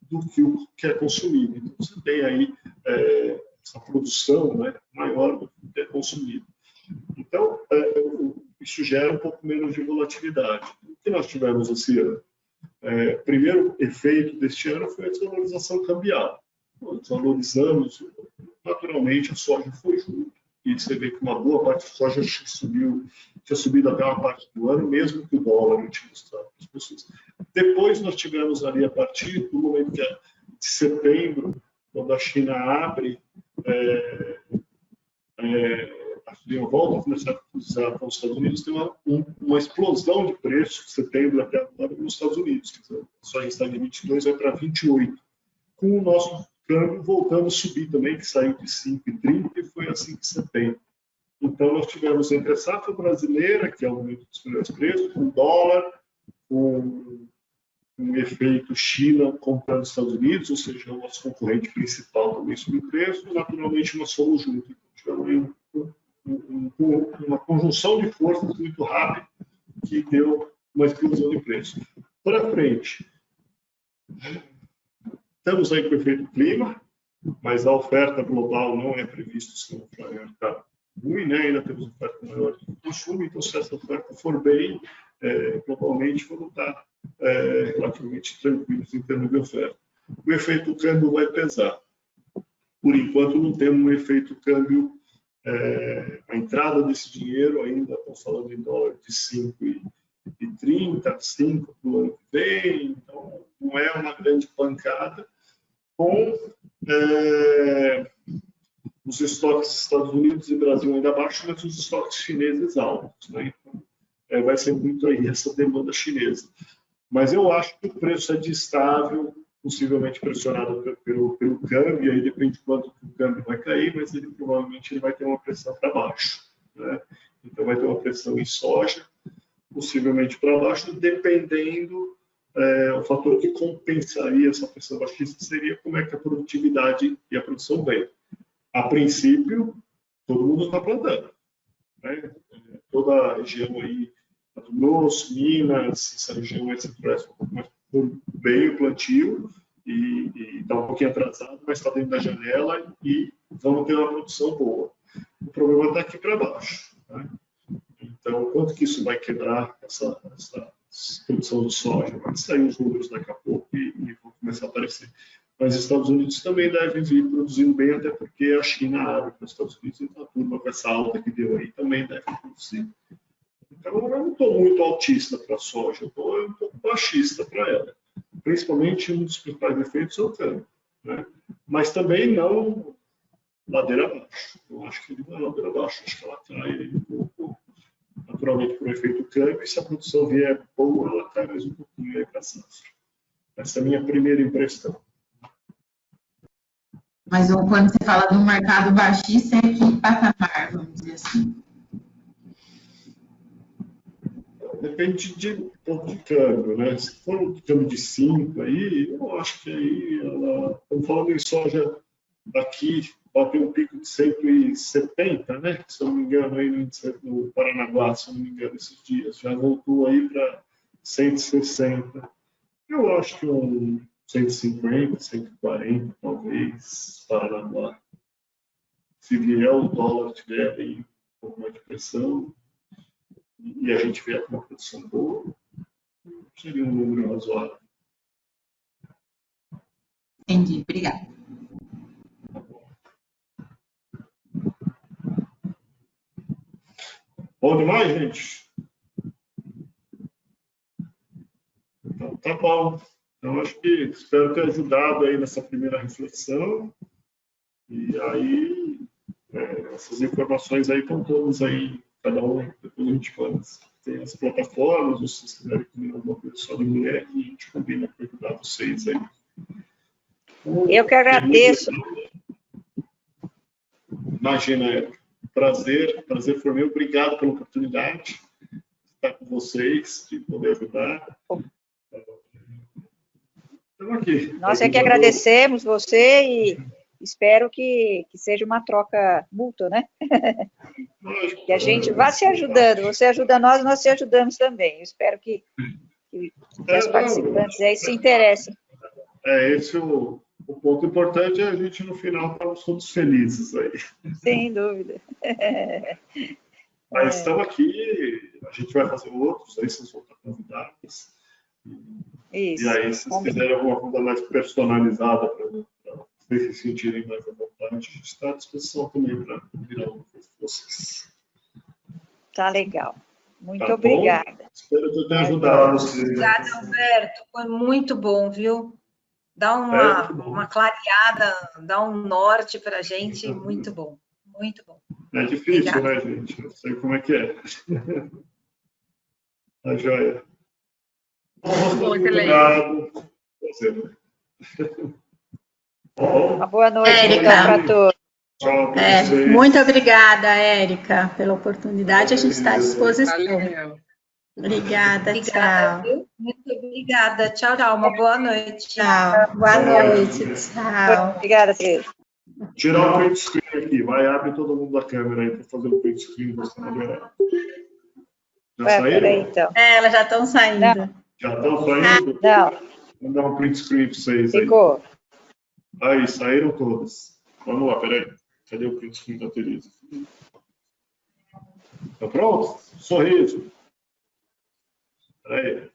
do que o que é consumido. Então, você tem aí essa produção, né, maior do que é consumido. Então, isso gera um pouco menos de volatilidade. O que nós tivemos esse ano? O primeiro efeito deste ano foi a desvalorização cambial. Nós desvalorizamos, naturalmente a soja foi junto. E você vê que uma boa parte da soja tinha subido até uma parte do ano, mesmo que o dólar não tinha mostrado para as pessoas. Depois nós tivemos ali, a partir do momento de setembro, quando a China abre volta a comercializar com os Estados Unidos, tem uma explosão de preços de setembro até agora nos Estados Unidos. Quer dizer, a soja está de 22, vai para 28. Com o nosso câmbio voltando a subir também, que saiu de 5,30 e foi a 5,70. Então, nós tivemos entre a safra brasileira, que é o aumento dos primeiros preços, com dólar, com um efeito China comprando os Estados Unidos, ou seja, o nosso concorrente principal também subiu o preço, naturalmente nós fomos juntos. Então, tivemos uma conjunção de forças muito rápida que deu uma explosão de preço. Para frente, estamos aí com o efeito clima, mas a oferta global não é prevista, senão vai ficar ruim, né? Ainda temos oferta maior de consumo, então se essa oferta for bem, globalmente vamos estar relativamente tranquilos em termos de oferta. O efeito câmbio vai pesar. Por enquanto não temos um efeito câmbio, a entrada desse dinheiro ainda, estamos falando em dólar de 5,30, 5 para o ano que vem, então não é uma grande pancada, com os estoques dos Estados Unidos e Brasil ainda baixos, mas os estoques chineses altos, né? Então, vai ser muito aí essa demanda chinesa. Mas eu acho que o preço é de estável, possivelmente pressionado pelo câmbio, e aí depende de quanto o câmbio vai cair, mas ele provavelmente vai ter uma pressão para baixo, né? Então vai ter uma pressão em soja, possivelmente para baixo, dependendo. O fator que compensaria essa pressão baixista seria como é que a produtividade e a produção vem. A princípio, todo mundo está plantando, né? Toda a região aí, Mato Grosso, Minas, essa região aí centro-oeste, bem o plantio e está um pouquinho atrasado, mas está dentro da janela e vamos ter uma produção boa. O problema está aqui para baixo, né? Então, quanto que isso vai quebrar essa produção de soja? Vai sair os números daqui a pouco e vão começar a aparecer. Mas os Estados Unidos também devem vir produzindo bem, até porque a China abre para os Estados Unidos, então a turma com essa alta que deu aí também deve produzir. Então, eu não estou muito altista para a soja, eu estou um pouco baixista para ela. Principalmente, um dos principais efeitos é o câmbio, né? Mas também não ladeira abaixo. Eu acho que ele não é ladeira abaixo, acho que ela cai um pouco, naturalmente, por efeito câmbio, e se a produção vier boa, ela cai mais um pouquinho aí para a safra. Essa é a minha primeira impressão. Mas quando você fala de um mercado baixista, é que patamar, vamos dizer assim? Depende de ponto de câmbio, né? Se for um câmbio de 5 aí, eu acho que aí, estamos falando em soja daqui, bateu um pico de 170, né? Se eu não me engano, aí no Paranaguá, se eu não me engano, esses dias, já voltou aí para 160. Eu acho que 150, 140, talvez, Paranaguá. Se vier o dólar, tiver aí um pouco mais de pressão, e a gente vier com uma produção boa, seria um número razoável. Entendi, obrigada. Bom demais, gente? Então, tá bom. Então, acho que espero ter ajudado aí nessa primeira reflexão. E aí, essas informações aí estão todas aí, cada um, depois a gente tem as plataformas, ou se vocês quiserem comer alguma coisa só de mulher, e a gente combina para ajudar vocês aí. Eu que agradeço. Imagina, Érica. Prazer foi meu. Obrigado pela oportunidade de estar com vocês, de poder ajudar. Estamos aqui. Nós é que agradecemos você e espero que seja uma troca mútua, né? Que a gente vá se ajudando. Você ajuda nós te ajudamos também. Eu espero que os participantes aí se interessem. Esse o ponto importante é a gente, no final, estamos todos felizes aí. Sem dúvida. Mas estamos aqui, a gente vai fazer outros, aí vocês vão estar convidados. Isso. E aí, se vocês quiserem alguma coisa mais personalizada para vocês se sentirem mais à vontade, a gente está à disposição também para virar alguma coisa com vocês. Tá legal. Muito obrigada. Bom? Espero que eu tenha ajudado vocês. Obrigada, Alberto. Foi muito bom, viu? Dá uma clareada, dá um norte para a gente. Muito bom. Muito bom. É difícil, né, gente? Não sei como é que é. Tá joia. Muito obrigado. Uma boa noite, Érica. então, para todos. Tchau pra vocês. Muito obrigada, Érica, pela oportunidade. A gente está à disposição. Valeu. Obrigada, Obrigada, tchau. viu? Muito obrigada. Tchau, tchau. Uma boa noite. Tchau. Boa noite. Tchau. Obrigada, Cris. Tirar o print screen aqui. Vai, abre todo mundo da câmera aí para fazer o print screen. Você melhorar. Já Peraí, saíram? então. Elas já estão saindo. Já estão saindo? Não, Vou dar um print screen para vocês aí. ficou. Aí, saíram todas. Vamos lá, peraí. Cadê o print screen da Teresa? Tá pronto? Sorriso. Peraí.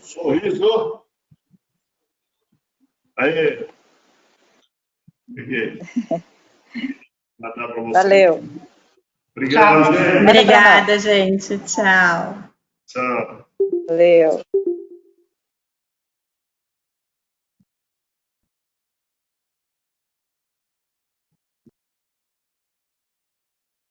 Sorriso. Aí. Peguei. Vai dar pra você. Valeu. Obrigado, gente. Obrigada, gente. Tchau. Tchau. Valeu.